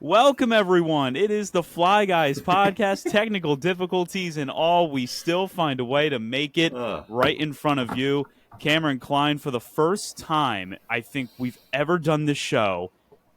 Welcome, everyone. It is the Fly Guys podcast. Technical difficulties and all, we still find a way to make it right in front of you. Cameron Klein, for the first time I think we've ever done this show,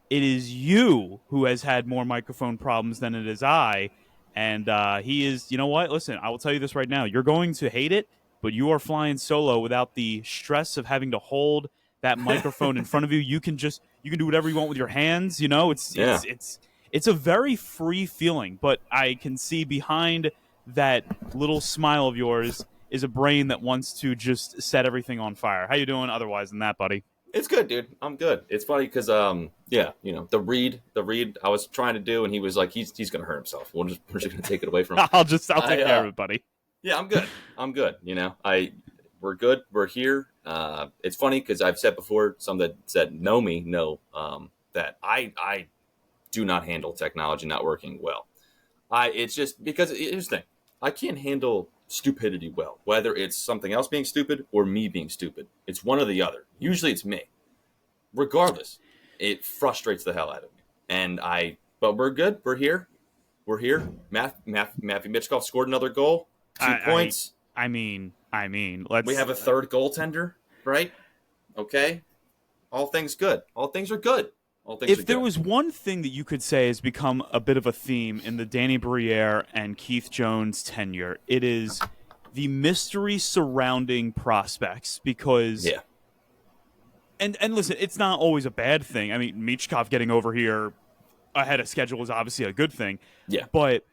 it is you who has had more microphone problems than it is I. And he is, you know what? Listen, I will tell you this right now. You're going to hate it, but you are flying solo without the stress of having to hold that microphone in front of you. You can do whatever you want with your hands. You know, it's a very free feeling. But I can see behind that little smile of yours is a brain that wants to just set everything on fire. How you doing otherwise than that, buddy? It's good, dude. I'm good. It's funny because, the read I was trying to do, and he was like, he's going to hurt himself. We're just going to take it away from him. I'll take care of it, buddy. Yeah, I'm good. We're good. We're here. It's funny because I've said before, some that said know me know that I do not handle technology not working well. It's just because here's the thing. I can't handle stupidity well, whether it's something else being stupid or me being stupid. It's one or the other. Usually it's me. Regardless, it frustrates the hell out of me. But we're good. We're here. Matthew Mitchkov scored another goal. 2 points. I mean, we have a third goaltender, right? Okay. All things good. All things are good. If there was one thing that you could say has become a bit of a theme in the Danny Briere and Keith Jones tenure, it is the mystery surrounding prospects. Because, and listen, it's not always a bad thing. I mean, Michkov getting over here ahead of schedule is obviously a good thing. Yeah. But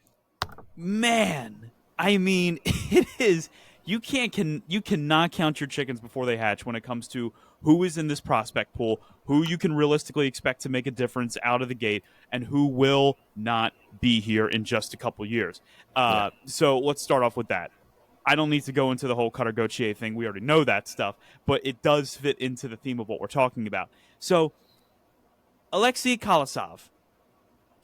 man, I mean, it is. You cannot count your chickens before they hatch when it comes to who is in this prospect pool, who you can realistically expect to make a difference out of the gate, and who will not be here in just a couple years. So let's start off with that. I don't need to go into the whole Cutter Gauthier thing. We already know that stuff, but it does fit into the theme of what we're talking about. So Alexei Kolosov,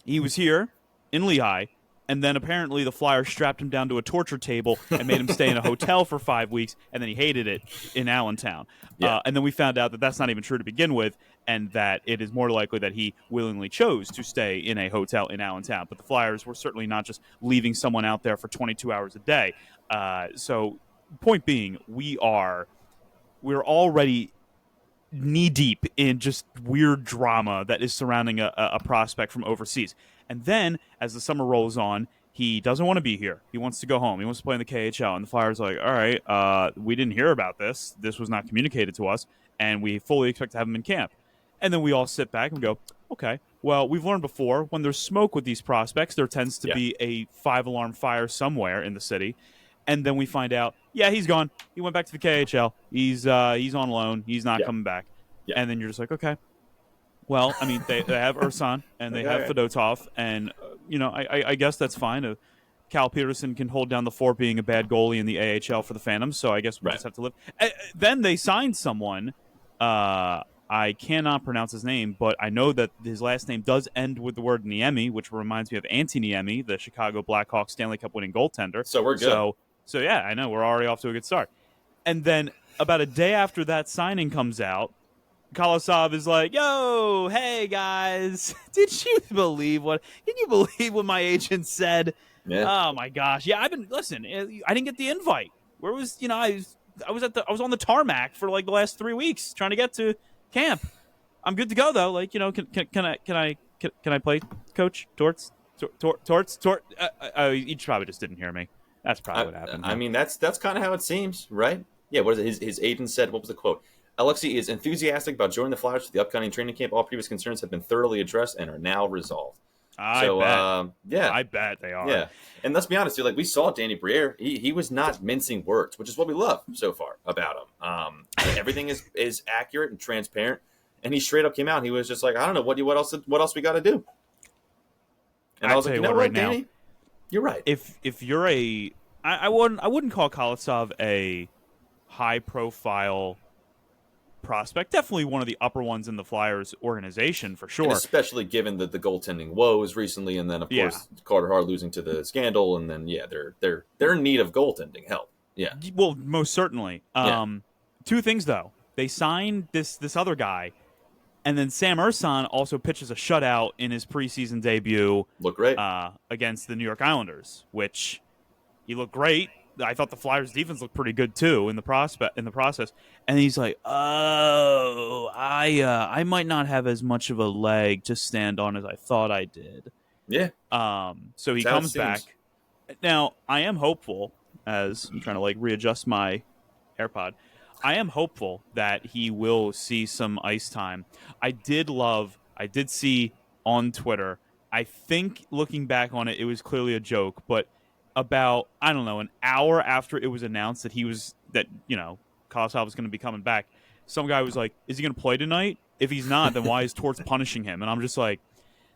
he was here in Lehigh. And then apparently the Flyers strapped him down to a torture table and made him stay in a hotel for 5 weeks, and then he hated it in Allentown. Yeah. And then we found out that that's not even true to begin with, and that it is more likely that he willingly chose to stay in a hotel in Allentown. But the Flyers were certainly not just leaving someone out there for 22 hours a day. So point being, we're already knee-deep in just weird drama that is surrounding a prospect from overseas. And then, as the summer rolls on, he doesn't want to be here. He wants to go home. He wants to play in the KHL. And the Flyers are like, all right, we didn't hear about this. This was not communicated to us, and we fully expect to have him in camp. And then we all sit back and go, okay, well, we've learned before, when there's smoke with these prospects, there tends to be a 5-alarm fire somewhere in the city. And then we find out, he's gone. He went back to the KHL. He's on loan. He's not coming back. Yeah. And then you're just like, okay. Well, I mean, they have Ursan and they have Fedotov, and I guess that's fine. Cal Peterson can hold down the fort being a bad goalie in the AHL for the Phantoms, so I guess we just have to live. Then they signed someone. I cannot pronounce his name, but I know that his last name does end with the word Niemi, which reminds me of Antti Niemi, the Chicago Blackhawks Stanley Cup winning goaltender. So we're good. So yeah, I know we're already off to a good start. And then about a day after that signing comes out, Kolosov is like, yo, hey, guys, can you believe what my agent said? Yeah. Oh, my gosh. Yeah, I didn't get the invite. Where was, I was on the tarmac for like the last 3 weeks trying to get to camp. I'm good to go, though. Like, can I play, Coach? Torts? He probably just didn't hear me. That's probably what happened. I mean, that's kind of how it seems, right? Yeah, what is it? His agent said, what was the quote? Alexei is enthusiastic about joining the Flyers for the upcoming training camp. All previous concerns have been thoroughly addressed and are now resolved. I bet they are. Yeah, and let's be honest, dude. Like we saw Danny Briere, he was not mincing words, which is what we love so far about him. Everything is accurate and transparent, and he straight up came out. And he was just like, I don't know what else we got to do. And I was like, you know what, Danny, you're right. If you're I wouldn't call Kolosov a high profile prospect. Definitely one of the upper ones in the Flyers organization for sure. And especially given the goaltending woes recently, and then of course Carter Hart losing to the scandal, and then they're in need of goaltending help. Yeah. Well, most certainly. Two things though. They signed this other guy, And then Sam Urson also pitches a shutout in his preseason debut Look great. against the New York Islanders, which he looked great. I thought the Flyers' defense looked pretty good too in the process. And he's like, "Oh, I might not have as much of a leg to stand on as I thought I did." Yeah. So he That's how it comes seems. back. Now I am hopeful, as I'm trying to like readjust my AirPod. I am hopeful that he will see some ice time. I did see on Twitter, I think looking back on it, it was clearly a joke, but about, I don't know, an hour after it was announced Kolosov was going to be coming back, some guy was like, is he going to play tonight? If he's not, then why is Torts punishing him? And I'm just like,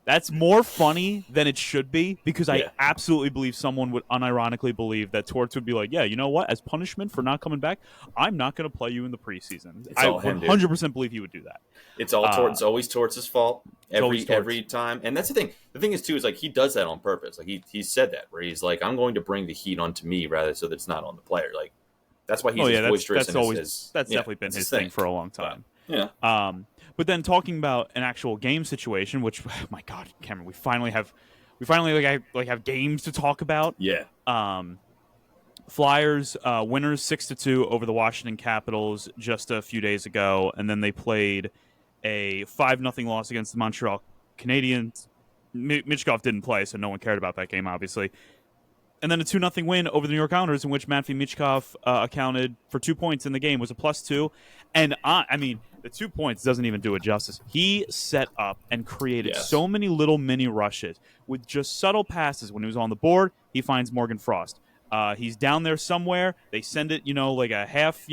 that's more funny than it should be, because I Yeah. absolutely believe someone would unironically believe that Torts would be like, yeah, you know what? As punishment for not coming back, I'm not going to play you in the preseason. It's I all him, dude. 100% believe he would do that. It's all Torts. It's always Torts' fault always Torts. every time. And that's the thing. The thing is too is like he does that on purpose. Like he said that where he's like, I'm going to bring the heat onto me rather so that it's not on the player. Like that's why he's boisterous. That's definitely been his thing for a long time. Yeah. But then talking about an actual game situation, which, oh my God, Cameron, we finally have games to talk about. Yeah. Flyers winners 6-2 over the Washington Capitals just a few days ago, and then they played a 5-0 loss against the Montreal Canadiens. Michkov didn't play, so no one cared about that game, obviously. And then a 2-0 win over the New York Islanders, in which Matvei Michkov accounted for 2 points in the game, was a +2. And I mean, the 2 points doesn't even do it justice. He set up and created so many little mini rushes with just subtle passes. When he was on the board, he finds Morgan Frost. He's down there somewhere. They send it, like a half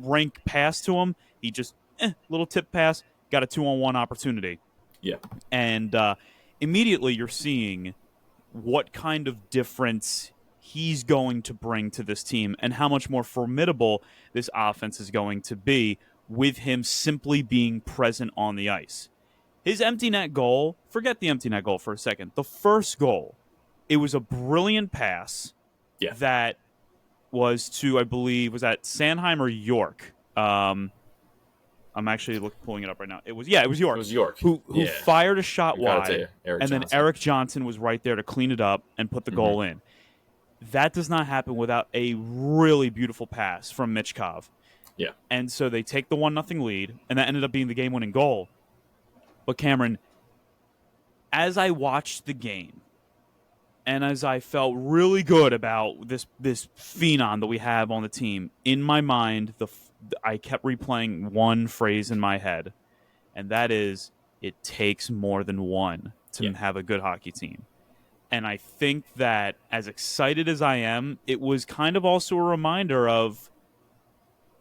rank pass to him. He just little tip pass, got a 2-on-1 opportunity. Yeah. And immediately you're seeing what kind of difference he's going to bring to this team and how much more formidable this offense is going to be with him simply being present on the ice. His empty net goal, forget the empty net goal for a second. The first goal, it was a brilliant pass that was to, I believe, was that Sanheim or York? I'm actually pulling it up right now. It was York. It was York. Who fired a shot wide, and then Eric Johnson was right there to clean it up and put the goal in. That does not happen without a really beautiful pass from Michkov. Yeah. And so they take the 1-0 lead, and that ended up being the game-winning goal. But Cameron, as I watched the game, and as I felt really good about this phenom that we have on the team, in my mind, I kept replaying one phrase in my head, and that is, it takes more than one to have a good hockey team. And I think that, as excited as I am, it was kind of also a reminder of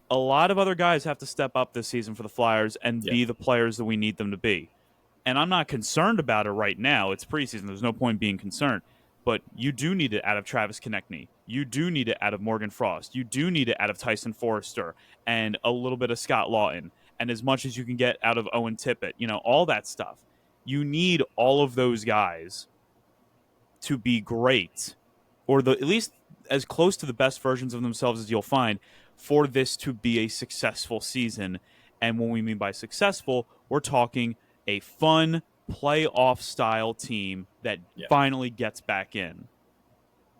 a lot of other guys have to step up this season for the Flyers and be the players that we need them to be. And I'm not concerned about it right now. It's preseason. There's no point being concerned. But you do need it out of Travis Konechny. You do need it out of Morgan Frost. You do need it out of Tyson Forrester and a little bit of Scott Lawton. And as much as you can get out of Owen Tippett, all that stuff. You need all of those guys to be great, or at least as close to the best versions of themselves as you'll find, for this to be a successful season. And when we mean by successful, we're talking a fun playoff-style team that finally gets back in.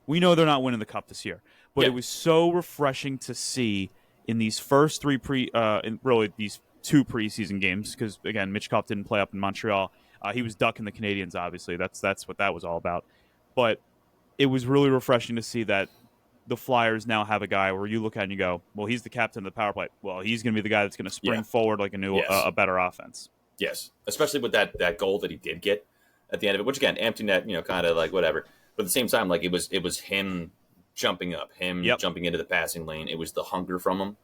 We know they're not winning the Cup this year, but it was so refreshing to see in these first these 2 preseason games, because, again, Michkov didn't play up in Montreal. He was ducking the Canadiens, obviously. That's what that was all about. But it was really refreshing to see that the Flyers now have a guy where you look at and you go, well, he's the captain of the power play. Well, he's going to be the guy that's going to spring forward like a better offense. Yes, especially with that goal that he did get at the end of it, which, again, empty net, kind of like whatever. But at the same time, like it was him jumping up, jumping into the passing lane. It was the hunger from him,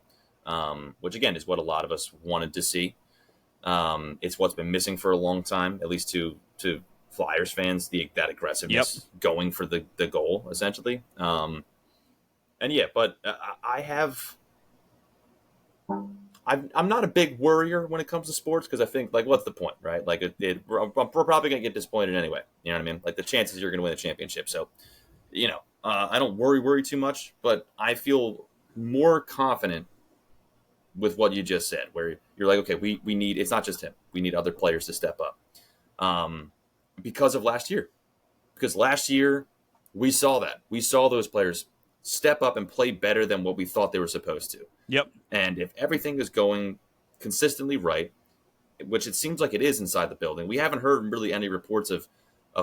which, again, is what a lot of us wanted to see. It's what's been missing for a long time, at least to Flyers fans, that aggressiveness going for the goal, essentially. But I'm not a big worrier when it comes to sports, because I think, like, what's the point, right? Like, we're probably going to get disappointed anyway. You know what I mean? Like, the chances you're going to win a championship. So, I don't worry too much, but I feel more confident with what you just said, where you're like, okay, we need, it's not just him. We need other players to step up. Because of last year. Because last year, we saw that. We saw those players step up and play better than what we thought they were supposed to. Yep. And if everything is going consistently right, which it seems like it is inside the building, we haven't heard really any reports of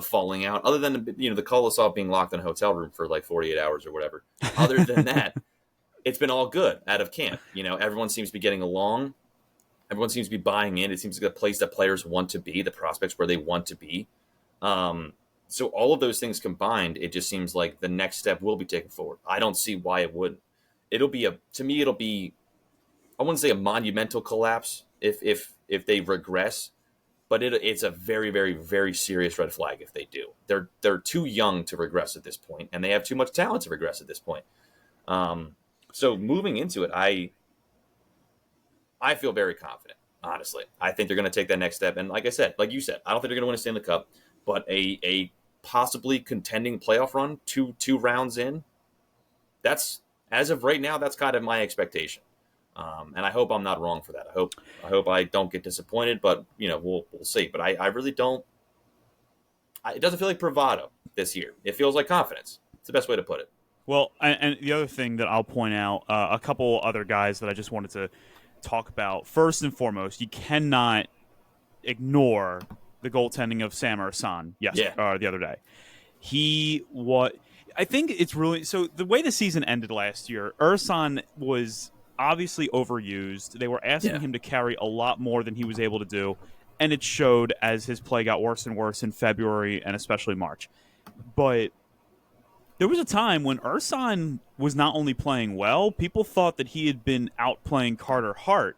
falling out, other than the Kolosov being locked in a hotel room for like 48 hours or whatever. Other than that, it's been all good out of camp. Everyone seems to be getting along. Everyone seems to be buying in. It seems like a place that players want to be, the prospects where they want to be. So all of those things combined, it just seems like the next step will be taken forward. I don't see why it wouldn't. To me, it'll be, I wouldn't say a monumental collapse if they regress, but it's a very, very, very serious red flag if they do. They're too young to regress at this point, and they have too much talent to regress at this point. So moving into it, I feel very confident, honestly. I think they're going to take that next step. And like you said, I don't think they're going to win a Stanley Cup, but a possibly contending playoff run, two rounds in, that's, as of right now, that's kind of my expectation. And I hope I'm not wrong for that. I hope I don't get disappointed, but we'll see. But I really don't. It doesn't feel like bravado this year. It feels like confidence. It's the best way to put it. Well, and the other thing that I'll point out, a couple other guys that I just wanted to talk about. First and foremost, you cannot ignore the goaltending of Sam Ursan the other day. I think it's really, so the way the season ended last year, Ursan was obviously overused. They were asking him to carry a lot more than he was able to do, and it showed as his play got worse and worse in February and especially March. But there was a time when Ursan was not only playing well, people thought that he had been outplaying Carter Hart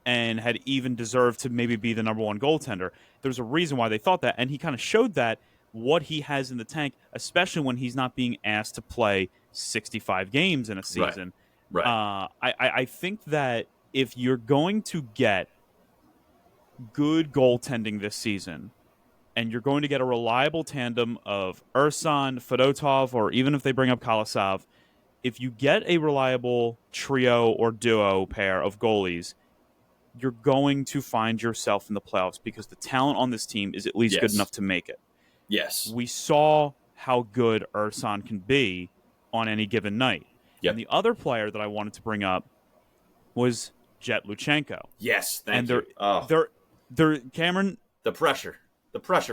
and had even deserved to maybe be the number one goaltender. There's a reason why they thought that, and he kind of showed that what he has in the tank, especially when he's not being asked to play 65 games in a season. Right. I think that if you're going to get good goaltending this season, and you're going to get a reliable tandem of Ursan, Fedotov, or even if they bring up Kolosov, if you get a reliable trio or duo pair of goalies, you're going to find yourself in the playoffs because the talent on this team is at least good enough to make it. Yes. We saw how good Ursan can be on any given night. Yep. And the other player that I wanted to bring up was Jet Luchenko. Yes, thank you. They're Cameron. The pressure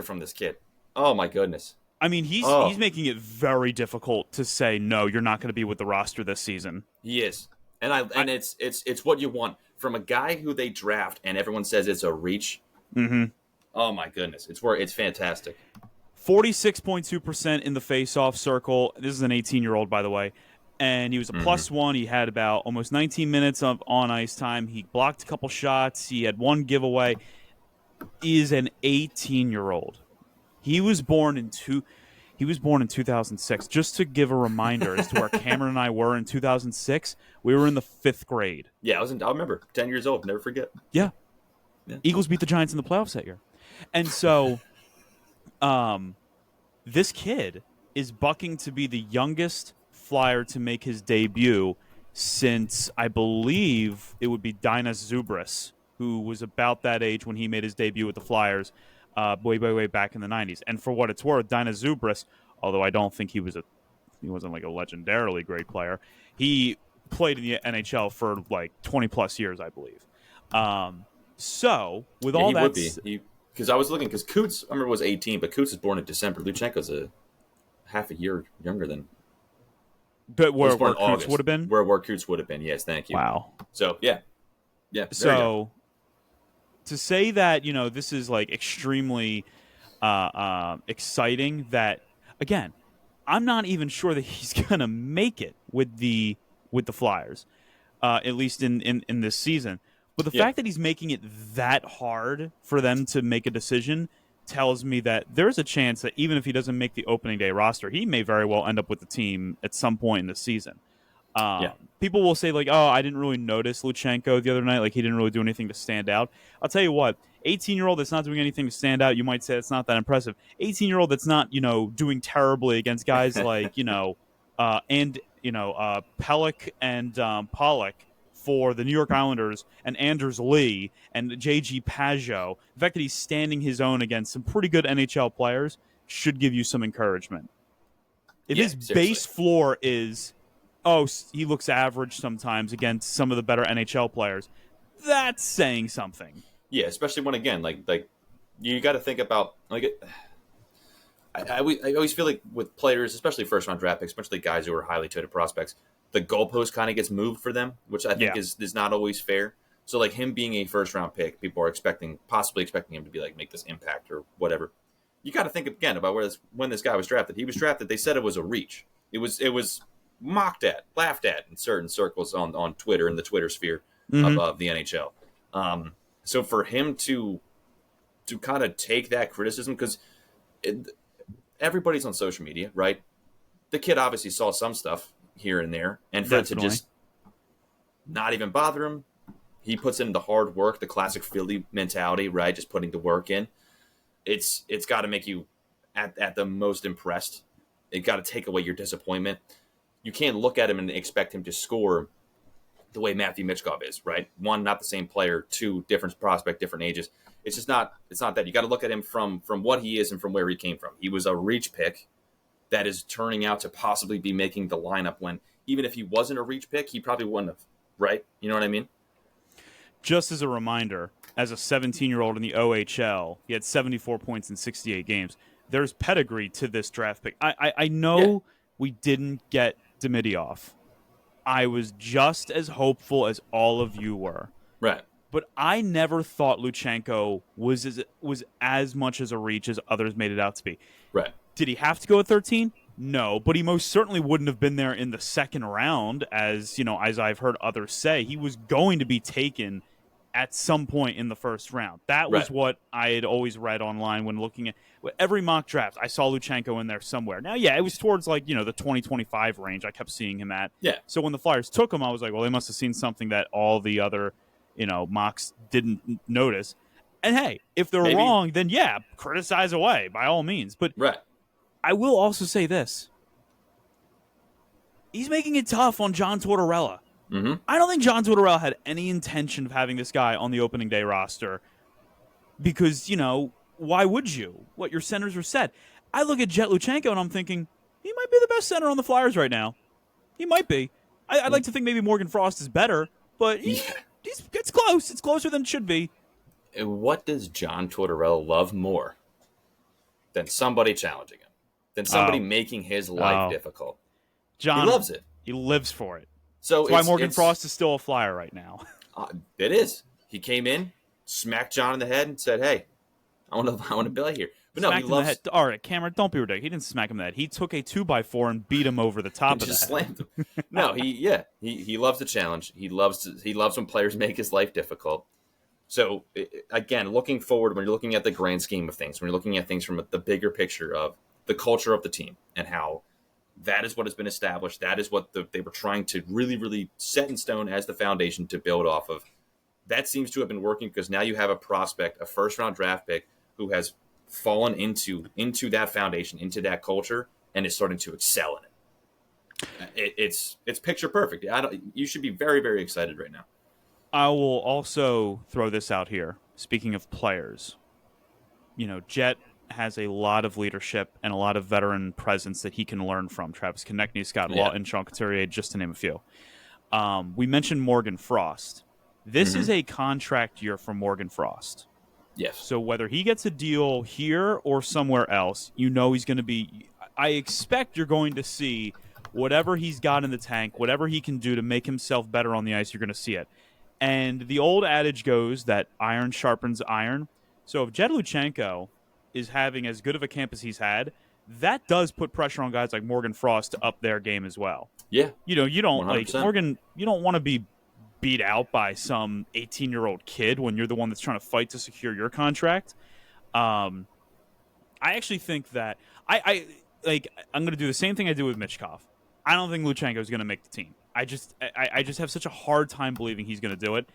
from this kid. Oh my goodness. I mean, he's making it very difficult to say no. You're not going to be with the roster this season. He is, and it's what you want from a guy who they draft, and everyone says it's a reach. Mm-hmm. Oh my goodness, it's fantastic. 46.2% in the face-off circle. This is an 18-year-old, by the way. And he was a +1. He had about almost 19 minutes of on-ice time. He blocked a couple shots. He had one giveaway. He is an 18-year-old. He was born in 2006. Just to give a reminder as to where Cameron and I were in 2006, we were in the 5th grade. Yeah, I remember. 10 years old. Never forget. Yeah. Eagles beat the Giants in the playoffs that year. And so this kid is bucking to be the youngest Flyer to make his debut since, I believe, it would be Dinas Zubris, who was about that age when he made his debut with the Flyers way back in the 90s. And for what it's worth, Dinas Zubris, although I don't think he wasn't like a legendarily great player, he played in the NHL for like 20-plus years, I believe. So, with all that... He would be. Because I was looking, because Coots, I remember, was 18, but Coots was born in December. Luchenko's a half a year younger than... But where Coots would have been? Where Coots would have been, yes, thank you. Wow. So, yeah. So, to say that, this is like extremely exciting that, again, I'm not even sure that he's going to make it with the Flyers, at least in this season. But the fact that he's making it that hard for them to make a decision tells me that there's a chance that even if he doesn't make the opening day roster, he may very well end up with the team at some point in the season. People will say, like, oh, I didn't really notice Luchenko the other night. Like, he didn't really do anything to stand out. I'll tell you what, 18-year-old that's not doing anything to stand out, you might say it's not that impressive. 18-year-old that's not, doing terribly against guys like, Pellick and Pollock for the New York Islanders and Anders Lee and J.G. Pajot, the fact that he's standing his own against some pretty good NHL players should give you some encouragement. If Yeah, his seriously. base floor is, oh, he looks average sometimes against some of the better NHL players, that's saying something. Yeah, especially when, again, like you got to think about, like, I always feel like with players, especially first round draft picks, especially guys who are highly touted prospects, the goalpost kind of gets moved for them, which I think is not always fair. So, like, him being a first round pick, people are possibly expecting him to be like make this impact or whatever. You got to think again about when this guy was drafted. He was drafted. They said it was a reach. It was mocked at, laughed at in certain circles on Twitter, in the Twitter sphere of the NHL. So for him to kind of take that criticism, because everybody's on social media, right? The kid obviously saw some stuff here and there, and for it to just not even bother him, he puts in the hard work, the classic Philly mentality, right? Just putting the work in. It's got to make you at the most impressed. It got to take away your disappointment. You can't look at him and expect him to score the way Matthew Michkov is, right? One, not the same player. Two, different prospect, different ages. It's just not. It's not that. You got to look at him from what he is and from where he came from. He was a reach pick that is turning out to possibly be making the lineup when, even if he wasn't a reach pick, he probably wouldn't have, right? You know what I mean? Just as a reminder, as a 17-year-old in the OHL, he had 74 points in 68 games. There's pedigree to this draft pick. I know we didn't get Dmitriev. I was just as hopeful as all of you were. Right. But I never thought Luchenko was as much as a reach as others made it out to be. Right. Did he have to go at 13? No, but he most certainly wouldn't have been there in the second round, as I've heard others say. He was going to be taken at some point in the first round. That was what I had always read online when looking at every mock draft. I saw Luchenko in there somewhere. Now, it was towards the 20-25 range. I kept seeing him at. Yeah. So when the Flyers took him, I was like, well, they must have seen something that all the other mocks didn't notice. And hey, if they're wrong, then criticize away by all means. But I will also say this. He's making it tough on John Tortorella. Mm-hmm. I don't think John Tortorella had any intention of having this guy on the opening day roster because, why would you? What, your centers are set. I look at Jet Luchenko and I'm thinking, he might be the best center on the Flyers right now. He might be. I'd like to think maybe Morgan Frost is better, but it's close. It's closer than it should be. What does John Tortorella love more than somebody challenging him? Than somebody making his life difficult? John, he loves it. He lives for it. So that's why Morgan Frost is still a Flyer right now. It is. He came in, smacked John in the head, and said, "Hey, I want to play here." But no, he loves. Head. All right, Cameron, don't be ridiculous. He didn't smack him in the head. He took a 2x4 and beat him over the top of the head. Just slammed him. No, he loves the challenge. He loves when players make his life difficult. So again, looking forward, when you're looking at the grand scheme of things, when you're looking at things from the bigger picture of the culture of the team and how that is what has been established. That is what they were trying to really, really set in stone as the foundation to build off of. That seems to have been working because now you have a prospect, a first-round draft pick, who has fallen into that foundation, into that culture, and is starting to excel in it. It's picture perfect. You should be very, very excited right now. I will also throw this out here. Speaking of players, Jet has a lot of leadership and a lot of veteran presence that he can learn from. Travis Konechny, Scott Laughton, Sean Couturier, just to name a few. We mentioned Morgan Frost. This is a contract year for Morgan Frost. Yes. So whether he gets a deal here or somewhere else, he's going to be... I expect you're going to see whatever he's got in the tank, whatever he can do to make himself better on the ice, you're going to see it. And the old adage goes that iron sharpens iron. So if Jed Luchenko is having as good of a camp as he's had, that does put pressure on guys like Morgan Frost to up their game as well. Yeah. You don't 100%. Morgan, you don't want to be beat out by some 18-year-old kid when you're the one that's trying to fight to secure your contract. I actually think that I'm going to do the same thing I do with Michkov. I don't think Luchenko is going to make the team. I just have such a hard time believing he's going to do it.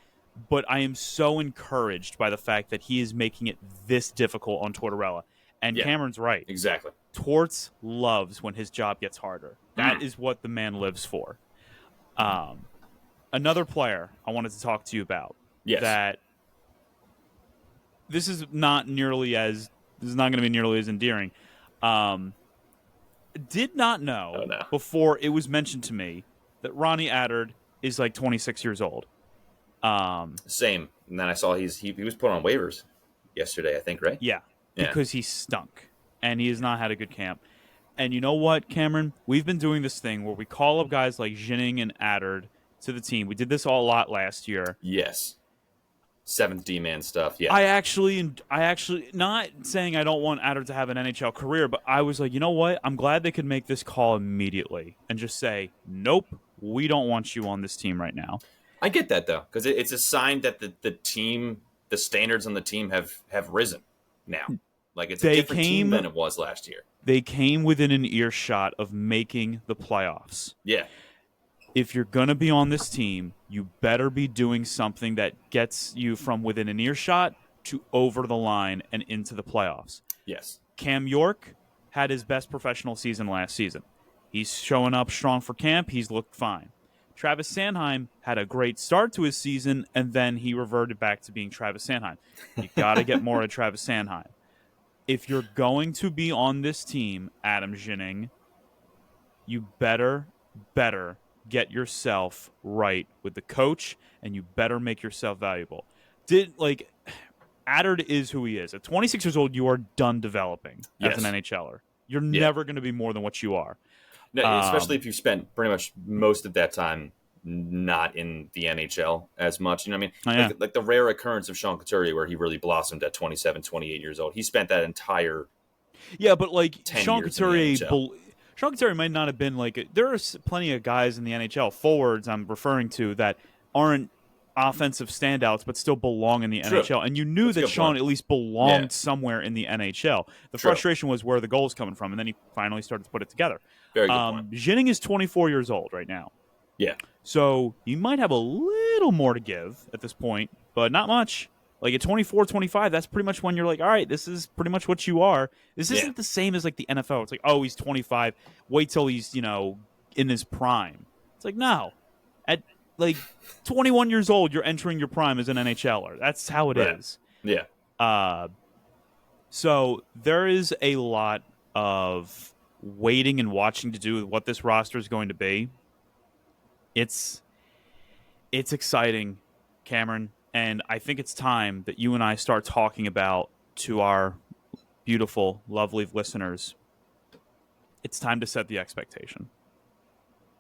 But I am so encouraged by the fact that he is making it this difficult on Tortorella. And Cameron's right. Exactly. Torts loves when his job gets harder. That is what the man lives for. Another player I wanted to talk to you about. Yes. That this is not going to be nearly as endearing. Did not know Oh no. before it was mentioned to me that Ronnie Attard is like 26 years old. Same. And then I saw he was put on waivers yesterday, I think, right? Yeah, Yeah. because he stunk and he has not had a good camp. And you know what, Cameron? We've been doing this thing where we call up guys like Jennings and Attard to the team. We did this all a lot last year. Yes. Seventh D-man stuff. Yeah. I actually, not saying I don't want Attard to have an NHL career, but I was like, you know what? I'm glad they could make this call immediately and just say, nope, we don't want you on this team right now. I get that though, because it's a sign that the standards on the team have risen now. Like it's a different team than it was last year. They came within an earshot of making the playoffs. Yeah. If you're going to be on this team, you better be doing something that gets you from within an earshot to over the line and into the playoffs. Yes. Cam York had his best professional season last season. He's showing up strong for camp. He's looked fine. Travis Sanheim had a great start to his season, and then he reverted back to being Travis Sanheim. You got to get more of Travis Sanheim. If you're going to be on this team, Adam Jennings, you better get yourself right with the coach, and you better make yourself valuable. Attard is who he is. At 26 years old, you are done developing as an NHLer. You're never going to be more than what you are. No, especially if you spent pretty much most of that time not in the NHL as much. You know what I mean? Like the rare occurrence of Sean Couturier where he really blossomed at 27, 28 years old. He spent that entire but like Sean Couturier might not have been like there are plenty of guys in the NHL, forwards I'm referring to, that aren't offensive standouts but still belong in the NHL. And you knew that Sean at least belonged somewhere in the NHL. The frustration was where the goal's coming from, and then he finally started to put it together. Very good point. Jennings is 24 years old right now. Yeah. So you might have a little more to give at this point, but not much. Like at 24, 25, that's pretty much when you're like, all right, this is pretty much what you are. This isn't the same as like the NFL. It's like, oh, he's 25. Wait till he's, in his prime. It's like, no. At like 21 years old, you're entering your prime as an NHLer. That's how it is. Yeah. So there is a lot of waiting and watching to do with what this roster is going to be. It's exciting, Cameron, and I think it's time that you and I start talking about to our beautiful, lovely listeners. It's time to set the expectation.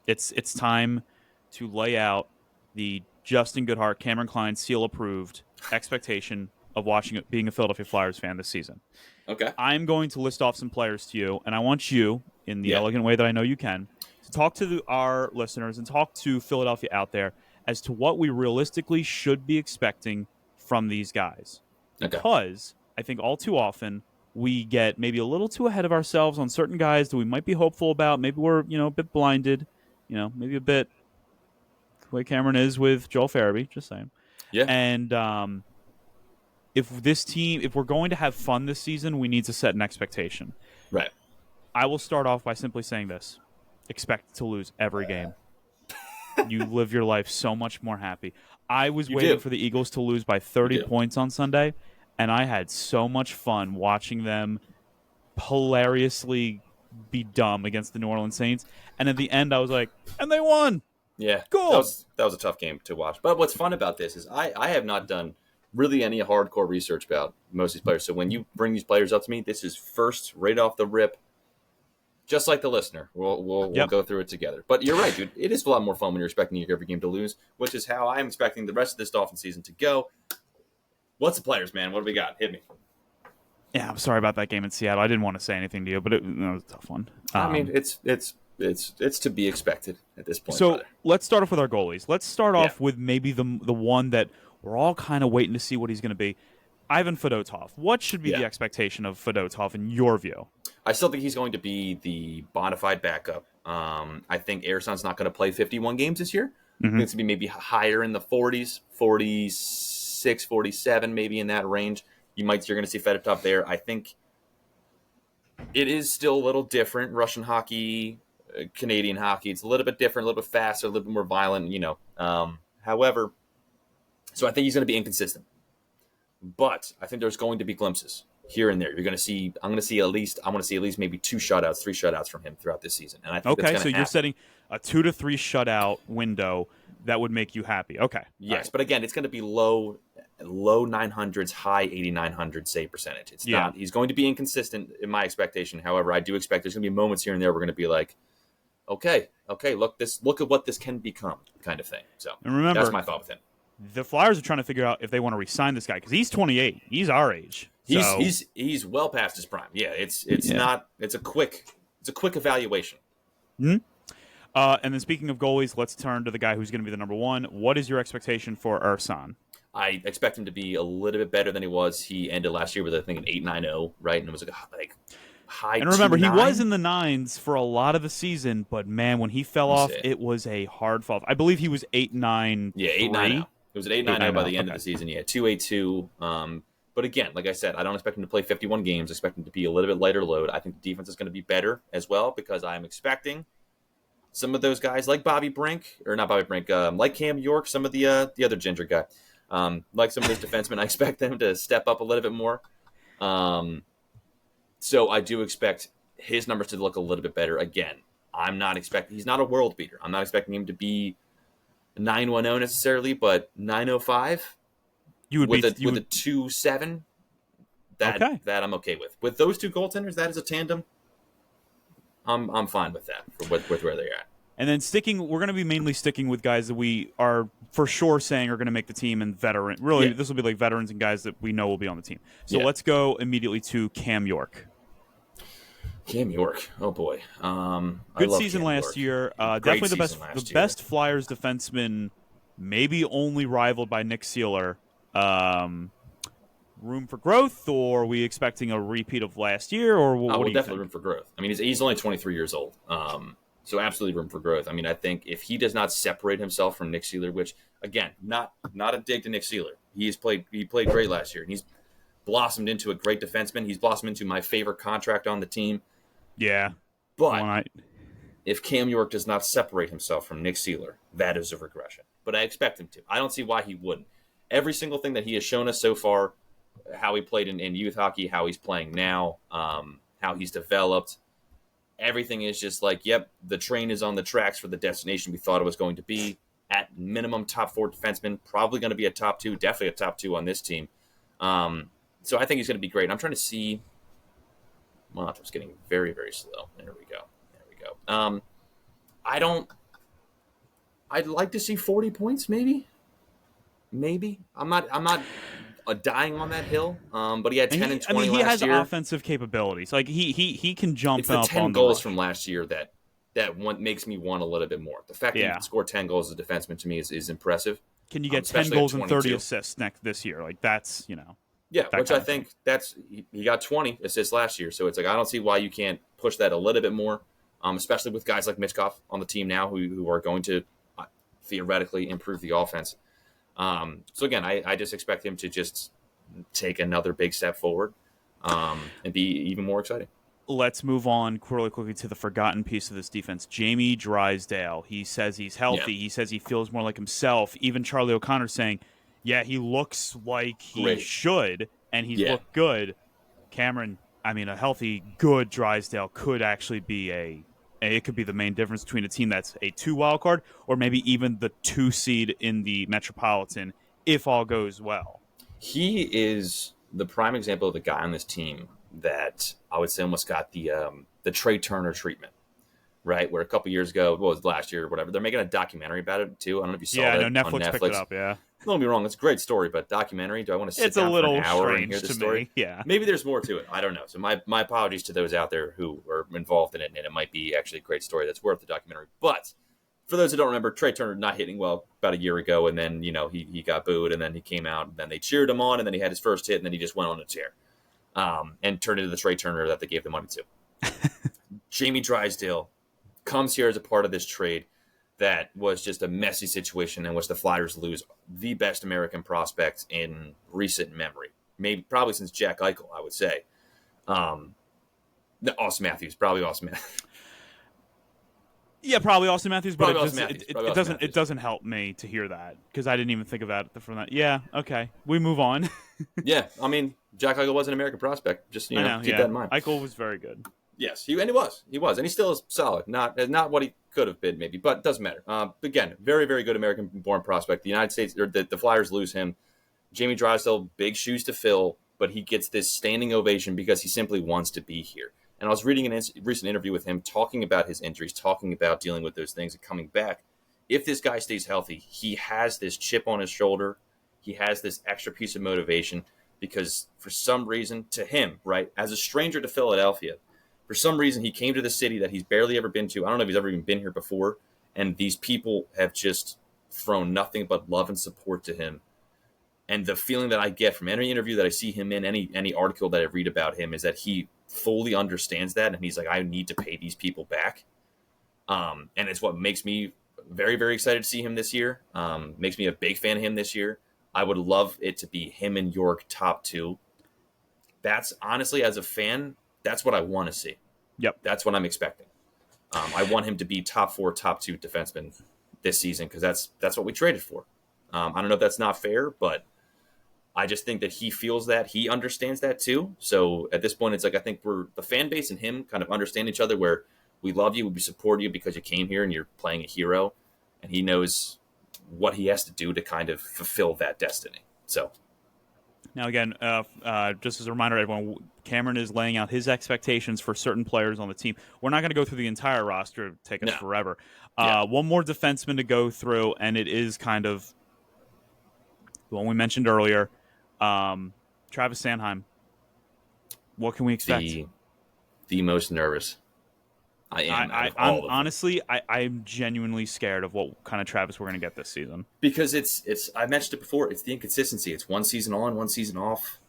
It's time to lay out the Justin Goodhart, Cameron Klein seal-approved expectation of being a Philadelphia Flyers fan this season. Okay. I'm going to list off some players to you, and I want you, in the elegant way that I know you can, to talk to our listeners and talk to Philadelphia out there as to what we realistically should be expecting from these guys. Okay. Because I think all too often we get maybe a little too ahead of ourselves on certain guys that we might be hopeful about. Maybe we're, a bit blinded, maybe a bit the way Cameron is with Joel Farabee, just saying. Yeah. And if we're going to have fun this season, we need to set an expectation. Right. I will start off by simply saying this. Expect to lose every game. You live your life so much more happy. I was waiting for the Eagles to lose by 30 points on Sunday, and I had so much fun watching them hilariously be dumb against the New Orleans Saints. And at the end, I was like, and they won. Yeah. Cool. That was a tough game to watch. But what's fun about this is I have not done really any hardcore research about most of these players. So when you bring these players up to me, this is first right off the rip. Just like the listener, we'll go through it together. But you're right, dude. It is a lot more fun when you're expecting every game to lose, which is how I'm expecting the rest of this Dolphin season to go. What's the players, man? What do we got? Hit me. Yeah, I'm sorry about that game in Seattle. I didn't want to say anything to you, but it was a tough one. I mean, it's to be expected at this point. So let's start off with our goalies. Let's start off with maybe the one that we're all kind of waiting to see what he's going to be. Ivan Fedotov. What should be the expectation of Fedotov in your view? I still think he's going to be the bona fide backup. I think Ersan's not going to play 51 games this year. I think it's going to be maybe higher in the 40s, 46, 47, maybe in that range. You're going to see Fedotov there. I think it is still a little different. Russian hockey, Canadian hockey. It's a little bit different, a little bit faster, a little bit more violent. However, so I think he's going to be inconsistent. But I think there's going to be glimpses here and there. You're going to see. I want to see at least maybe 2 shutouts, 3 shutouts from him throughout this season. And I think that's Okay, going so to you're happen. setting a 2 to 3 shutout window that would make you happy. Okay. Yes, but again, it's going to be low 900s, high 8900 save percentage. It's not. He's going to be inconsistent in my expectation. However, I do expect there's going to be moments here and there we're going to be like, okay, look at what this can become, kind of thing. So And remember, that's my thought with him. The Flyers are trying to figure out if they want to re-sign this guy because he's 28. He's our age. So. He's well past his prime. Yeah, it's not. It's a quick evaluation. Mm-hmm. And then speaking of goalies, let's turn to the guy who's going to be the number 1. What is your expectation for Ersan? I expect him to be a little bit better than he was. He ended last year with I think an 8.90, right? And it was like high. And remember, 2.9. he was in the 9s for a lot of the season, but man, when he fell off, it was a hard fall. I believe he was 8.9. Yeah, 8.90. It was an 8.90 by the end of the season. Yeah, 2.82. But again, like I said, I don't expect him to play 51 games. I expect him to be a little bit lighter load. I think the defense is going to be better as well because I'm expecting some of those guys like like Cam York, some of the other ginger guy, like some of those defensemen. I expect them to step up a little bit more. So I do expect his numbers to look a little bit better. Again, he's not a world beater. I'm not expecting him to be 910 necessarily, but 905. You would with a 2.7. That I'm okay with. With those 2 goaltenders, that is a tandem. I'm fine with that with where they're at. And then we're going to be mainly sticking with guys that we are for sure saying are going to make the team and veteran. Really, this will be like veterans and guys that we know will be on the team. So let's go immediately to Cam York. Cam York, oh boy, good season last year. Definitely the best Flyers defenseman, maybe only rivaled by Nick Seeler. Room for growth, or are we expecting a repeat of last year, or what do you definitely think? Room for growth. I mean, he's only 23 years old, so absolutely room for growth. I mean, I think if he does not separate himself from Nick Seeler, which again, not a dig to Nick Seeler, he played great last year, and he's blossomed into a great defenseman. He's blossomed into my favorite contract on the team. Yeah, but if Cam York does not separate himself from Nick Seeler, that is a regression. But I expect him to. I don't see why he wouldn't. Every single thing that he has shown us so far, how he played in youth hockey, how he's playing now, how he's developed, everything is just like, yep, the train is on the tracks for the destination we thought it was going to be. At minimum, top 4 defenseman, probably going to be a top 2, definitely a top 2 on this team. So I think he's going to be great. I'm trying to see. Monot's getting very, very slow. There we go. I'd like to see 40 points, maybe. I'm not dying on that hill. But he had 10 and 20 last year. He has offensive capabilities. Like he can jump it's up. It's the 10 on goals the from last year that one makes me want a little bit more. The fact that he can score 10 goals as a defenseman to me is impressive. Can you get 10 goals and 30 assists this year? Like that's Yeah, which I think he got 20 assists last year. So it's like I don't see why you can't push that a little bit more, especially with guys like Michkov on the team now who are going to theoretically improve the offense. So again, I just expect him to just take another big step forward and be even more exciting. Let's move on really quickly to the forgotten piece of this defense, Jamie Drysdale. He says he's healthy. Yeah. He says he feels more like himself. Even Charlie O'Connor saying, yeah, he looks like he should, and he's looked good. Cameron, I mean, a healthy, good Drysdale could actually be it could be the main difference between a team that's a 2 wild card or maybe even the 2 seed in the Metropolitan if all goes well. He is the prime example of the guy on this team that I would say almost got the Trey Turner treatment, right? Where a couple years ago, what was it, last year or whatever, they're making a documentary about it too. I don't know if you saw that on Netflix. Picked it up, yeah. Don't get me wrong, it's a great story, but documentary, do I want to sit it's down a little for an hour strange and hear the to story? Me. Yeah. Maybe there's more to it. I don't know. So my apologies to those out there who are involved in it, and it might be actually a great story that's worth the documentary. But for those who don't remember, Trey Turner not hitting well about a year ago, and then he got booed, and then he came out, and then they cheered him on, and then he had his first hit, and then he just went on a tear. And turned into the Trey Turner that they gave the money to. Jamie Drysdale comes here as a part of this trade that was just a messy situation in which the Flyers lose the best American prospect in recent memory. Probably since Jack Eichel, I would say. Austin Matthews, probably Austin Matthews. Yeah, probably Austin Matthews, but it doesn't help me to hear that because I didn't even think about it from that. Yeah, okay, we move on. Yeah, I mean, Jack Eichel was an American prospect. Just I know, keep that in mind. Eichel was very good. Yes, he was, and he still is solid. Not what he could have been, maybe, but it doesn't matter. Again, very, very good American-born prospect. The United States, or the Flyers lose him. Jamie Drysdale, big shoes to fill, but he gets this standing ovation because he simply wants to be here. And I was reading a recent interview with him talking about his injuries, talking about dealing with those things and coming back. If this guy stays healthy, he has this chip on his shoulder. He has this extra piece of motivation because for some reason, to him, right, as a stranger to Philadelphia, for some reason, he came to the city that he's barely ever been to. I don't know if he's ever even been here before. And these people have just thrown nothing but love and support to him. And the feeling that I get from any interview that I see him in, any article that I read about him, is that he fully understands that. And he's like, I need to pay these people back. And it's what makes me very, very excited to see him this year. Makes me a big fan of him this year. I would love it to be him and York top two. That's honestly, as a fan, that's what I want to see. Yep. That's what I'm expecting. I want him to be top 4, top 2 defenseman this season because that's what we traded for. I don't know if that's not fair, but I just think that he feels that. He understands that too. So at this point, it's like I think we're the fan base and him kind of understand each other where we love you, we support you because you came here and you're playing a hero. And he knows what he has to do to kind of fulfill that destiny. So now, again, just as a reminder, everyone, Cameron is laying out his expectations for certain players on the team. We're not going to go through the entire roster. It'll take us forever. One more defenseman to go through, and it is kind of the one we mentioned earlier, Travis Sanheim. What can we expect? The most nervous I am. Honestly, I'm genuinely scared of what kind of Travis we're going to get this season. Because it's I mentioned it before, it's the inconsistency. It's one season on, one season off.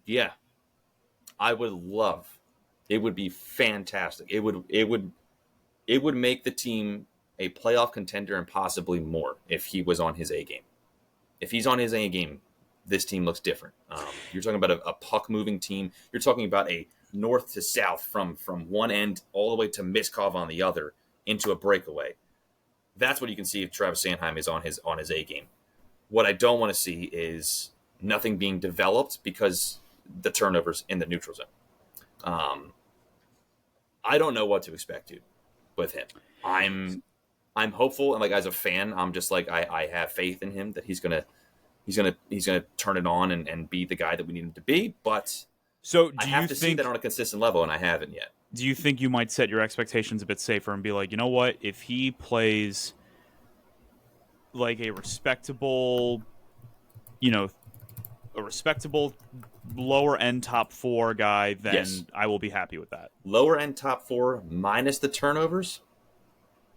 Yeah. I would love. It would be fantastic. It would make the team a playoff contender and possibly more if he was on his A game. If he's on his A game, this team looks different. You're talking about a puck-moving team. You're talking about a north to south from one end all the way to Miskov on the other into a breakaway. That's what you can see if Travis Sanheim is on his A game. What I don't want to see is nothing being developed because the turnovers in the neutral zone. I don't know what to expect, dude, with him. I'm hopeful, and like as a fan, I'm just like I have faith in him that he's gonna turn it on and be the guy that we need him to be. But so I have to see that on a consistent level, and I haven't yet. Do you think you might set your expectations a bit safer and be like, you know what, if he plays like a respectable lower end top 4 guy, then yes, I will be happy with that. Lower end top 4 minus the turnovers.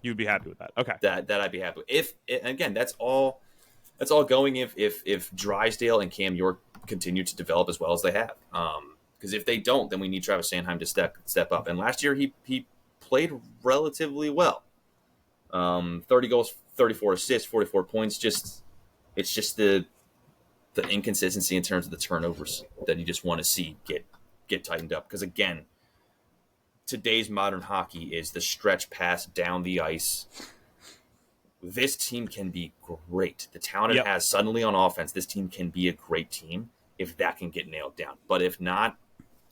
You'd be happy with that. Okay. That I'd be happy with. Again, that's all going if Drysdale and Cam York continue to develop as well as they have. Because if they don't, then we need Travis Sanheim to step up. And last year he played relatively well. 30 goals, 34 assists, 44 points. It's just the inconsistency in terms of the turnovers that you just want to see get tightened up. Because again, today's modern hockey is the stretch pass down the ice. This team can be great. The talent it has suddenly on offense, this team can be a great team if that can get nailed down. But if not,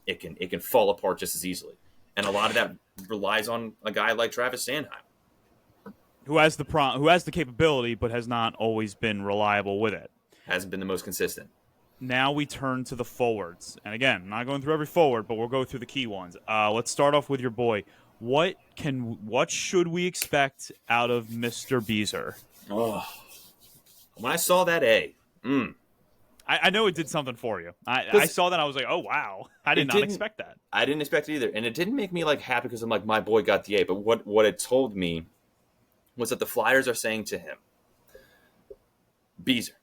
it can fall apart just as easily. And a lot of that relies on a guy like Travis Sanheim, who has the capability, but has not always been reliable with it. Hasn't been the most consistent. Now we turn to the forwards. And again, I'm not going through every forward, but we'll go through the key ones. Let's start off with your boy. What should we expect out of Mr. Beezer? Oh, when I saw that I know it did something for you. I saw that. I was like, oh, wow. I did not expect that. I didn't expect it either. And it didn't make me happy because I'm like, my boy got the A. But what it told me was that the Flyers are saying to him, Beezer,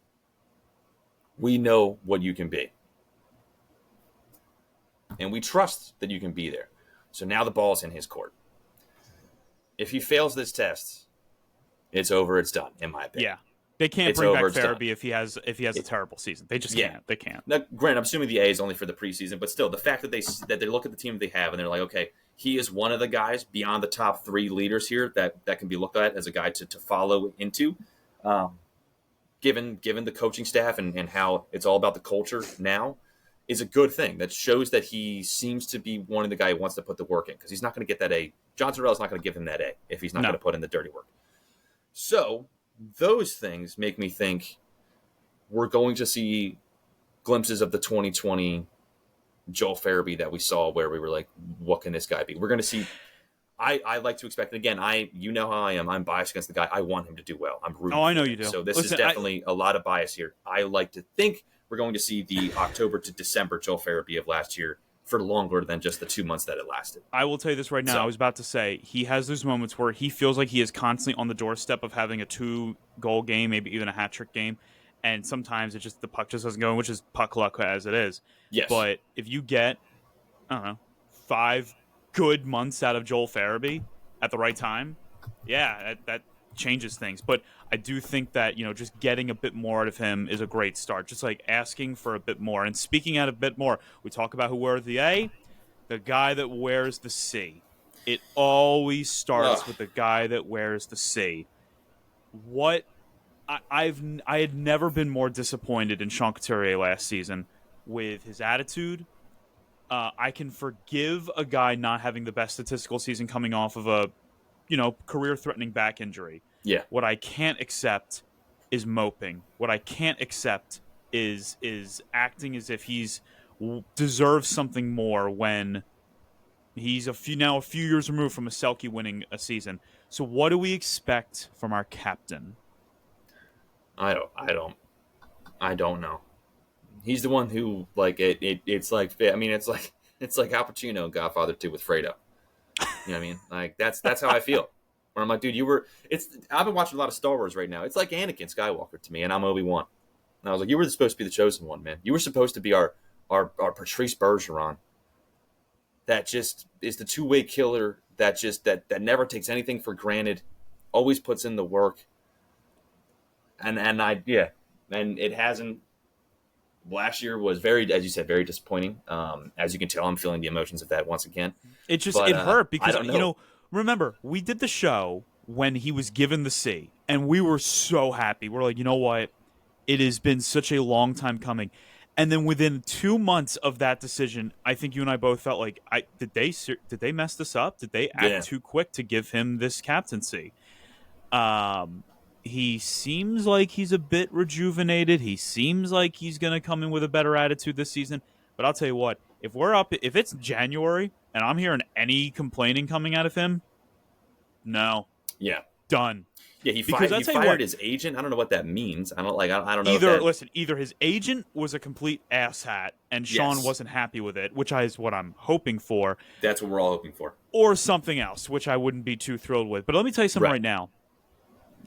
we know what you can be. And we trust that you can be there. So now the ball's in his court. If he fails this test, it's over, it's done, in my opinion. They can't it's bring back over. It's done. Farabee if he has a terrible season. They just can't. They can't. Now, granted, I'm assuming the A is only for the preseason, but still, the fact that they look at the team they have and they're like, okay, he is one of the guys beyond the top 3 leaders here that can be looked at as a guy to follow into. Given the coaching staff and how it's all about the culture now, is a good thing. That shows that he seems to be one of the guy who wants to put the work in, because he's not going to get that A. John Torrella's not going to give him that A if he's not going to put in the dirty work. So those things make me think we're going to see glimpses of the 2020 Joel Farabee that we saw, where we were like, what can this guy be? We're going to see. I like to expect, and again, you know how I am. I'm biased against the guy. I want him to do well. I'm rooting. Oh, I know you do. So this is definitely a lot of bias here. I like to think we're going to see the October to December Joel Farabee of last year for longer than just the 2 months that it lasted. I will tell you this right now. I was about to say, he has those moments where he feels like he is constantly on the doorstep of having a 2-goal game, maybe even a hat-trick game, and sometimes the puck just doesn't go in, which is puck luck as it is. Yes. But if you get, I don't know, 5 good months out of Joel Farabee at the right time, that changes things. But I do think that, just getting a bit more out of him is a great start. Just like asking for a bit more. And speaking out a bit more, we talk about who wears the A, the guy that wears the C. It always starts with the guy that wears the C. I had never been more disappointed in Sean Couturier last season with his attitude. I can forgive a guy not having the best statistical season coming off of a, career-threatening back injury. Yeah. What I can't accept is moping. What I can't accept is acting as if he's deserves something more when he's a few years removed from a Selke winning a season. So what do we expect from our captain? I don't know. He's the one who, like, it's like, I mean, it's like Al Pacino in Godfather 2 with Fredo. You know what I mean? Like, that's how I feel. Where I'm like, dude, I've been watching a lot of Star Wars right now. It's like Anakin Skywalker to me, and I'm Obi-Wan. And I was like, you were supposed to be the chosen one, man. You were supposed to be our Patrice Bergeron. That just is the two-way killer that never takes anything for granted, always puts in the work. And it hasn't. Last year was very, as you said, very disappointing. As you can tell, I'm feeling the emotions of that once again. It hurt because, remember, we did the show when he was given the C, and we were so happy. We're like, you know what? It has been such a long time coming. And then within 2 months of that decision, I think you and I both felt like, did they mess this up? Did they act too quick to give him this captaincy? He seems like he's a bit rejuvenated. He seems like he's going to come in with a better attitude this season. But I'll tell you what, if it's January and I'm hearing any complaining coming out of him, no. Yeah. Done. Yeah, he fired his agent. I don't know what that means. I don't know. Either his agent was a complete asshat and Sean wasn't happy with it, which is what I'm hoping for. That's what we're all hoping for. Or something else, which I wouldn't be too thrilled with. But let me tell you something right now.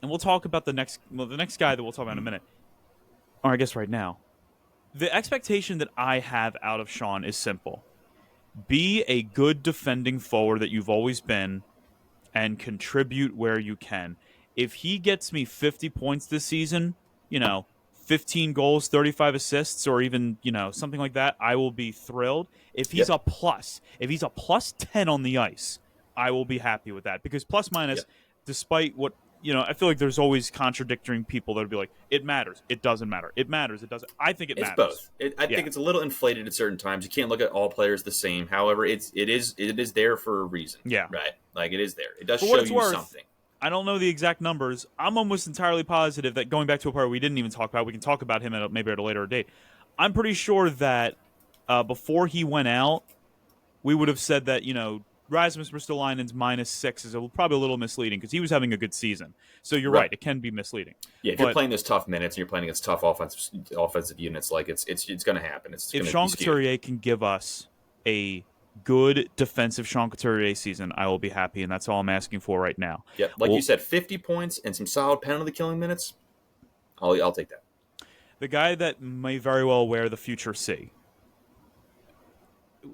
And we'll talk about the next guy that we'll talk about in a minute. Or I guess right now. The expectation that I have out of Sean is simple. Be a good defending forward that you've always been and contribute where you can. If he gets me 50 points this season, 15 goals, 35 assists, or even, something like that, I will be thrilled. If he's a plus 10 on the ice, I will be happy with that. Because plus minus, despite what, I feel like there's always contradicting people that would be like, it matters. It doesn't matter. It matters. It doesn't. I think it matters. It's both. I think it's a little inflated at certain times. You can't look at all players the same. However, it is there for a reason. Yeah. Right? Like, it is there. It does show you something. I don't know the exact numbers. I'm almost entirely positive that going back to a part we didn't even talk about, we can talk about him maybe at a later date. I'm pretty sure that before he went out, we would have said that, Rasmus Ristolainen's -6 is probably a little misleading because he was having a good season. So you're right. It can be misleading. Yeah, if you're playing those tough minutes and you're playing against tough offensive units, like it's going to happen. If Sean Couturier can give us a good defensive Sean Couturier season, I will be happy, and that's all I'm asking for right now. Yeah, you said, 50 points and some solid penalty killing minutes, I'll take that. The guy that may very well wear the future C.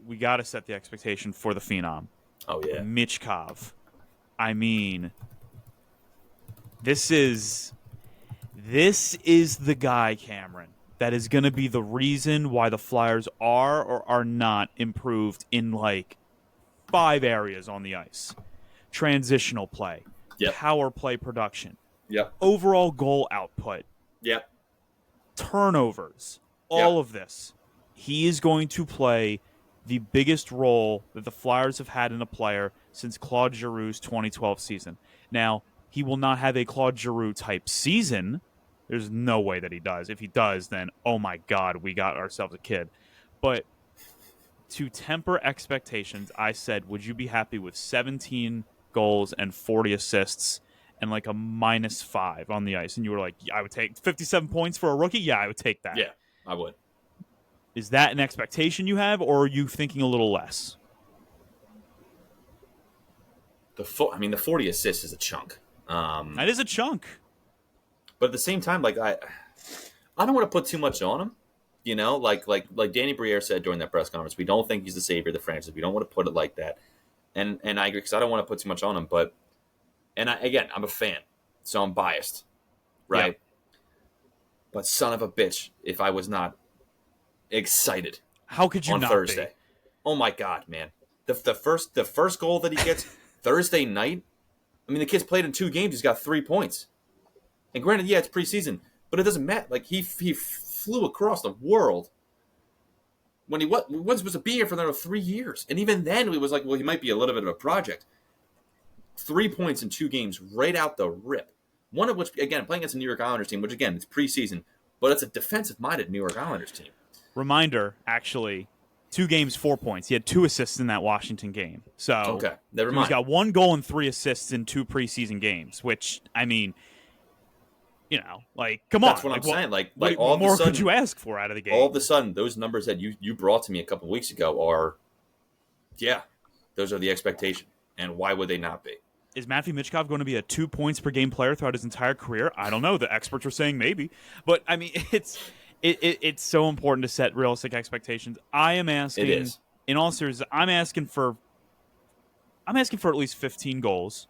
We got to set the expectation for the phenom. Oh, yeah. Michkov. I mean, this is This is the guy, Cameron, that is going to be the reason why the Flyers are or are not improved in like 5 areas on the ice. Transitional play, Yep. power play production, Yep. overall goal output, Yep. turnovers, all of this. He is going to play the biggest role that the Flyers have had in a player since Claude Giroux's 2012 season. Now, he will not have a Claude Giroux type season. There's no way that he does. If he does, then, oh my God, we got ourselves a kid. But to temper expectations, I said, would you be happy with 17 goals and 40 assists and like a -5 on the ice? And you were like, yeah, I would take 57 points for a rookie? Yeah, I would take that. Yeah, I would. Is that an expectation you have, or are you thinking a little less? The 40 assists is a chunk. That is a chunk. But at the same time, like I don't want to put too much on him. You know, like Danny Briere said during that press conference, we don't think he's the savior of the franchise. We don't want to put it like that. And I agree, because I don't want to put too much on him. But I'm a fan, so I'm biased, right? Yeah. But son of a bitch, if I was not excited, how could you on not Thursday? Be? Oh my God, man! The first goal that he gets Thursday night. I mean, the kid's played in 2 games. He's got 3 points. And granted, yeah, it's preseason, but it doesn't matter. Like he flew across the world when he wasn't supposed to be here for another 3 years, and even then, it was like, well, he might be a little bit of a project. 3 points in 2 games, right out the rip. One of which, again, playing against a New York Islanders team, which again, it's preseason, but it's a defensive-minded New York Islanders team. Reminder, actually, 2 games, 4 points. He had 2 assists in that Washington game. So okay, never mind. He's got 1 goal and 3 assists in 2 preseason games, which, I mean, you know, like, come on. That's what I'm saying. Like what more could you ask for out of the game? All of a sudden, those numbers that you brought to me a couple of weeks ago are, yeah, those are the expectation. And why would they not be? Is Matthew Michkov going to be a 2 points per game player throughout his entire career? I don't know. The experts are saying maybe. But, I mean, it's so important to set realistic expectations. I am asking, it is. In all seriousness, I'm asking for at least 15 goals.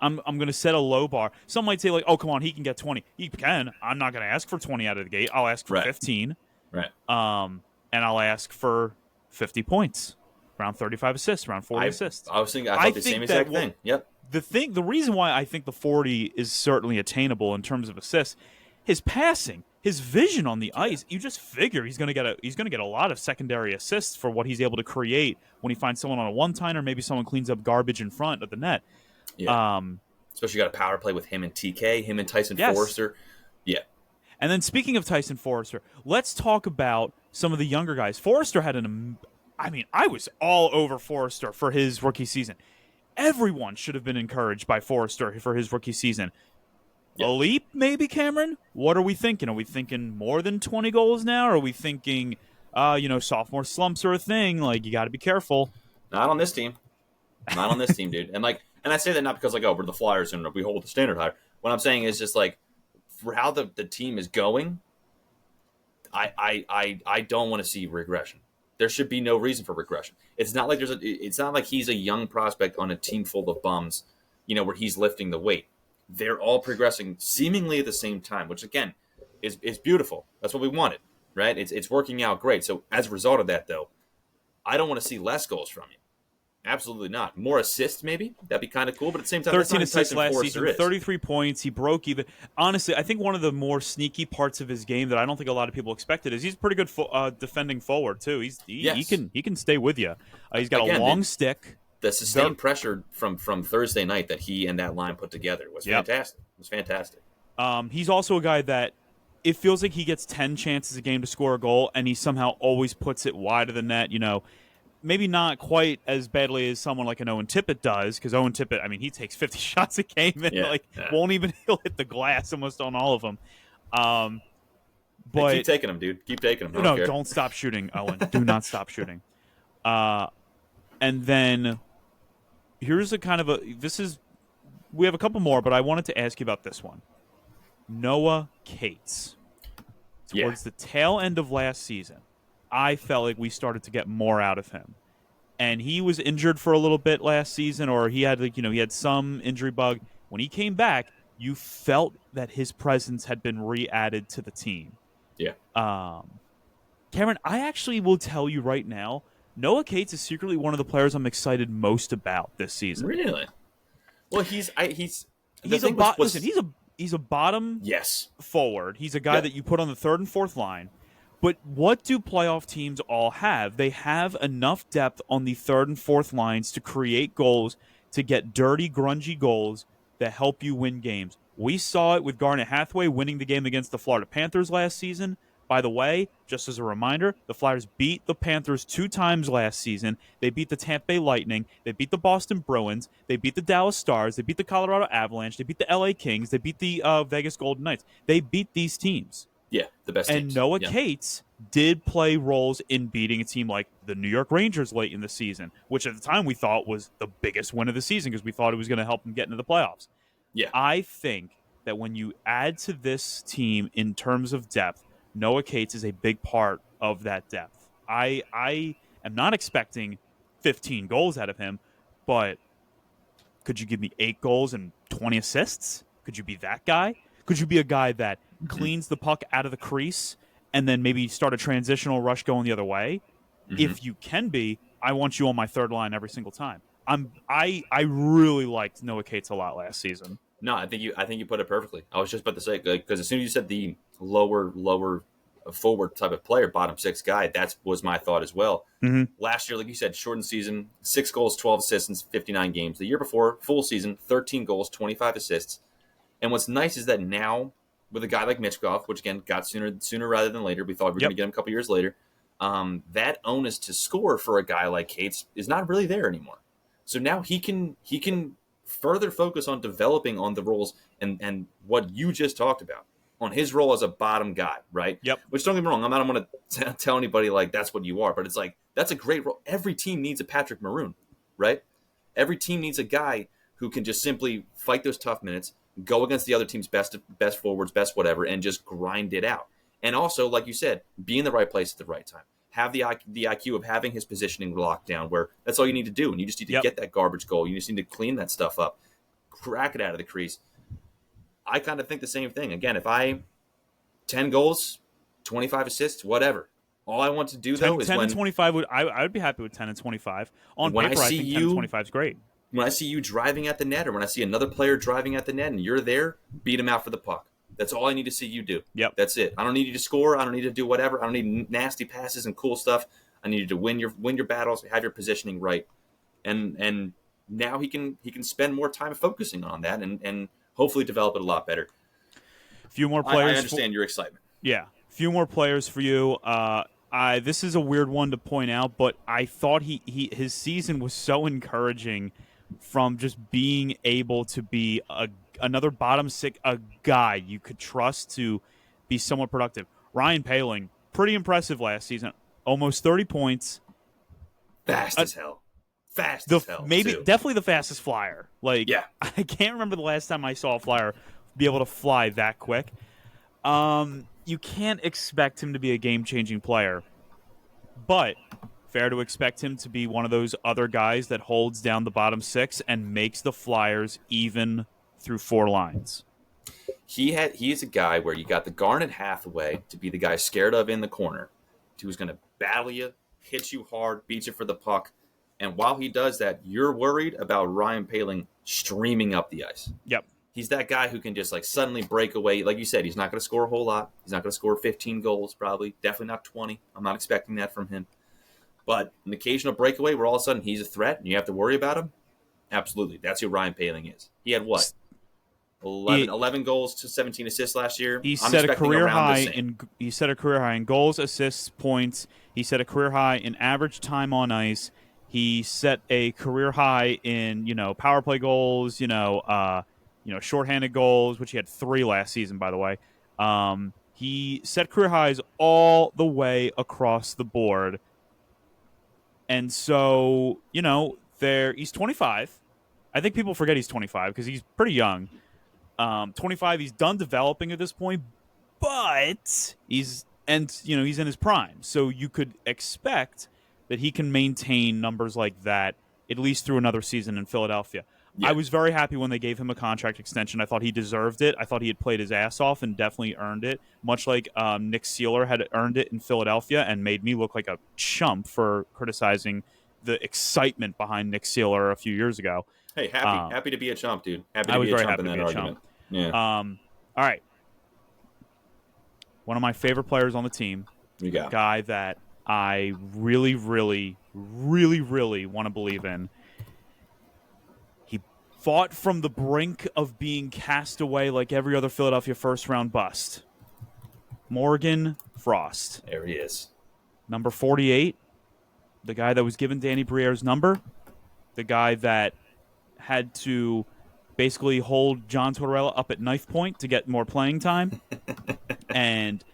I'm going to set a low bar. Some might say, like, oh, come on, he can get 20. He can. I'm not going to ask for 20 out of the gate. I'll ask for 15. Right. And I'll ask for 50 points, around 35 assists, around 40 assists. I was thinking, I thought the same exact thing. Yep. The reason why I think the 40 is certainly attainable in terms of assists, his passing, his vision on the ice, you just figure he's going to get a lot of secondary assists for what he's able to create when he finds someone on a one-timer, maybe someone cleans up garbage in front of the net. Yeah. Especially got a power play with him and TK, him and Tyson Forrester. Yeah. And then speaking of Tyson Forrester, let's talk about some of the younger guys. Forrester had I was all over Forrester for his rookie season. Everyone should have been encouraged by Forrester for his rookie season. Yeah. A leap, maybe, Cameron? What are we thinking? Are we thinking more than 20 goals now? Or are we thinking, sophomore slumps are a thing? Like, you got to be careful. Not on this team. Not on this team, dude. And I say that not because, like, oh, we're the Flyers and we hold the standard higher. What I'm saying is just, like, for how the team is going, I don't want to see regression. There should be no reason for regression. It's not like it's not like he's a young prospect on a team full of bums, where he's lifting the weight. They're all progressing seemingly at the same time, which again is beautiful. That's what we wanted, right? It's working out great. So as a result of that, though, I don't want to see less goals from you. Absolutely not. More assists, maybe. That'd be kind of cool. But at the same time, 13 assists last season, 33 points. He broke even. Honestly, I think one of the more sneaky parts of his game that I don't think a lot of people expected is he's pretty good defending forward too. He can stay with you. He's got a long stick. The sustained pressure from Thursday night that he and that line put together was fantastic. It was fantastic. He's also a guy that it feels like he gets 10 chances a game to score a goal, and he somehow always puts it wide of the net. Maybe not quite as badly as someone like an Owen Tippett does, because Owen Tippett, I mean, he takes 50 shots a game and he'll hit the glass almost on all of them. But keep taking them, dude. Keep taking them. No, don't stop shooting, Owen. Do not stop shooting. And then here's we have a couple more, but I wanted to ask you about this one. Noah Cates. Towards the tail end of last season, I felt like we started to get more out of him. And he was injured for a little bit last season, or he had some injury bug. When he came back, you felt that his presence had been re-added to the team. Yeah. Cameron, I actually will tell you right now, Noah Cates is secretly one of the players I'm excited most about this season. Really? Well, he's the He's a thing was listen. He's a bottom yes. forward. He's a guy Yeah. that you put on the third and fourth line. But what do playoff teams all have? They have enough depth on the third and fourth lines to create goals, to get dirty, grungy goals that help you win games. We saw it with Garnet Hathaway winning the game against the Florida Panthers last season. By the way, just as a reminder, the Flyers beat the Panthers 2 times last season. They beat the Tampa Bay Lightning. They beat the Boston Bruins. They beat the Dallas Stars. They beat the Colorado Avalanche. They beat the LA Kings. They beat the Vegas Golden Knights. They beat these teams. Yeah, the best And teams. Noah Yeah. Cates did play roles in beating a team like the New York Rangers late in the season, which at the time we thought was the biggest win of the season because we thought it was going to help them get into the playoffs. Yeah. I think that when you add to this team in terms of depth, Noah Cates is a big part of that depth. I am not expecting 15 goals out of him, but could you give me 8 goals and 20 assists? Could you be that guy? Could you be a guy that cleans the puck out of the crease and then maybe start a transitional rush going the other way? If you can be, I want you on my third line every single time. I really liked Noah Cates a lot last season. No, I think you put it perfectly. I was just about to say, because as soon as you said the lower forward type of player, bottom 6 guy, that was my thought as well. Last year, like you said, shortened season, 6 goals, 12 assists in 59 games. The year before, full season, 13 goals, 25 assists. And what's nice is that now, with a guy like Michkov, which again got sooner rather than later, we thought we were going to get him a couple years later, that onus to score for a guy like Cates is not really there anymore. So now he can further focus on developing on the roles and what you just talked about, on his role as a bottom guy, right? Yep. Which, don't get me wrong, I don't want to tell anybody like that's what you are, but it's like that's a great role. Every team needs a Patrick Maroon, right? Every team needs a guy who can just simply fight those tough minutes, go against the other team's best forwards, best whatever, and just grind it out. And also, like you said, be in the right place at the right time. Have the IQ of having his positioning locked down, where that's all you need to do. And you just need to get that garbage goal. You just need to clean that stuff up, crack it out of the crease. I kind of think the same thing. Again, if 10 goals, 25 assists, whatever. All I want to do, though, is 10 when... 10 and 25, I would be happy with 10 and 25. On when paper, I I see think 10 and 25 is great. When I see you driving at the net, or when I see another player driving at the net and you're there, beat him out for the puck. That's all I need to see you do. Yep. That's it. I don't need you to score. I don't need to do whatever. I don't need nasty passes and cool stuff. I need you to win your battles, have your positioning right. And now he can spend more time focusing on that and hopefully develop it a lot better. Few more players. I understand your excitement. Yeah. Few more players for you. This is a weird one to point out, but I thought his season was so encouraging from just being able to be another bottom 6, a guy you could trust to be somewhat productive. Ryan Poehling, pretty impressive last season. Almost 30 points. Fast as hell. Fast as hell. Definitely the fastest flyer. Yeah. I can't remember the last time I saw a flyer be able to fly that quick. You can't expect him to be a game-changing player, but fair to expect him to be one of those other guys that holds down the bottom 6 and makes the Flyers even through 4 lines. He is a guy where you got the Garnet Hathaway to be the guy scared of in the corner, who's going to battle you, hit you hard, beat you for the puck. And while he does that, you're worried about Ryan Poehling streaming up the ice. Yep. He's that guy who can just suddenly break away. Like you said, he's not going to score a whole lot. He's not going to score 15 goals probably. Definitely not 20. I'm not expecting that from him. But an occasional breakaway where all of a sudden he's a threat and you have to worry about him, absolutely. That's who Ryan Poehling is. He had what? 11 goals to 17 assists last year. He set a career high in goals, assists, points. He set a career high in average time on ice. He set a career high in power play goals. Shorthanded goals, which he had 3 last season, by the way. He set career highs all the way across the board. And so, he's 25. I think people forget he's 25 because he's pretty young. 25, he's done developing at this point, but he's in his prime. So you could expect that he can maintain numbers like that at least through another season in Philadelphia. I Yeah. was very happy when they gave him a contract extension. I thought he deserved it. I thought he had played his ass off and definitely earned it, much like Nick Seeler had earned it in Philadelphia and made me look like a chump for criticizing the excitement behind Nick Seeler a few years ago. Hey, happy to be a chump, dude. Happy I to was be a very chump happy in to that be a argument. chump. Yeah. All right. One of my favorite players on the team, You got guy that I really, really, really, really want to believe in. He fought from the brink of being cast away like every other Philadelphia first-round bust. Morgan Frost. There he is. Number 48, the guy that was given Danny Briere's number, the guy that had to basically hold John Tortorella up at knife point to get more playing time. And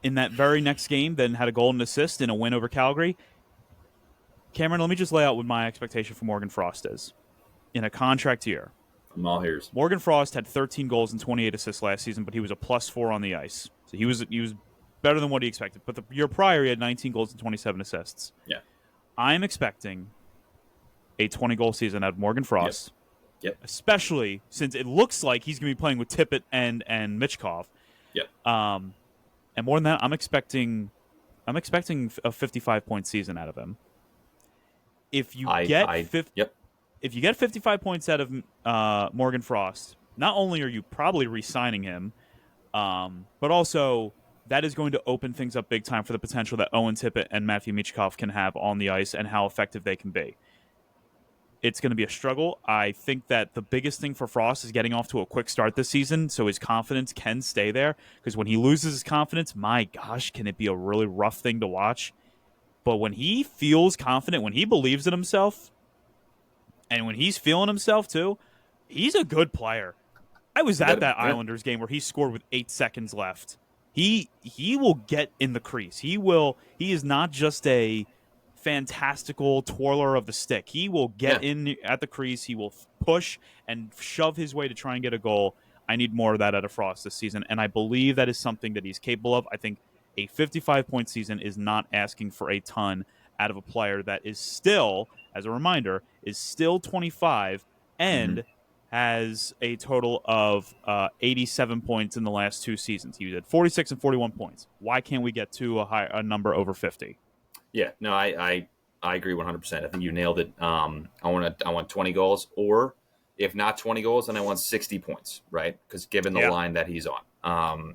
in that very next game, then had a goal and assist in a win over Calgary. Cameron, let me just lay out what my expectation for Morgan Frost is. In a contract year, I'm all ears. Morgan Frost had 13 goals and 28 assists last season, but he was a +4 on the ice. So he was better than what he expected. But the year prior, he had 19 goals and 27 assists. Yeah. I'm expecting a 20-goal season out of Morgan Frost. Yep. Especially since it looks like he's going to be playing with Tippett and Michkov. Yep. And more than that, I'm expecting a 55-point season out of him. If you if you get 55 points out of Morgan Frost, not only are you probably re-signing him, but also that is going to open things up big time for the potential that Owen Tippett and Matthew Michkov can have on the ice and how effective they can be. It's going to be a struggle. I think that the biggest thing for Frost is getting off to a quick start this season so his confidence can stay there. Because when he loses his confidence, my gosh, can it be a really rough thing to watch. But when he feels confident, when he believes in himself, and when he's feeling himself too, he's a good player. I was at that Islanders game where he scored with 8 seconds left. He will get in the crease. He is not just a fantastical twirler of the stick. He will get in at the crease. He will push and shove his way to try and get a goal. I need more of that out of Frost this season, and I believe that is something that he's capable of. I think a 55-point season is not asking for a ton out of a player that is still, as a reminder, is still 25 and has a total of 87 points in the last 2 seasons. He had 46 and 41 points. Why can't we get to a number over 50? Yeah, no, I agree 100%. I think you nailed it. I want 20 goals, or if not 20 goals, then I want 60 points, right? Because given the line that he's on.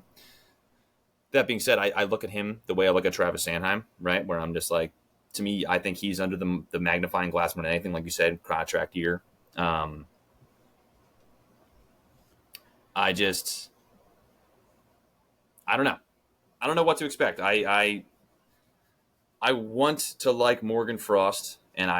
That being said, I look at him the way I look at Travis Sanheim, right? Where I'm just like, to me, I think he's under the magnifying glass more than anything, like you said, contract year. I don't know. I don't know what to expect. I want to like Morgan Frost, and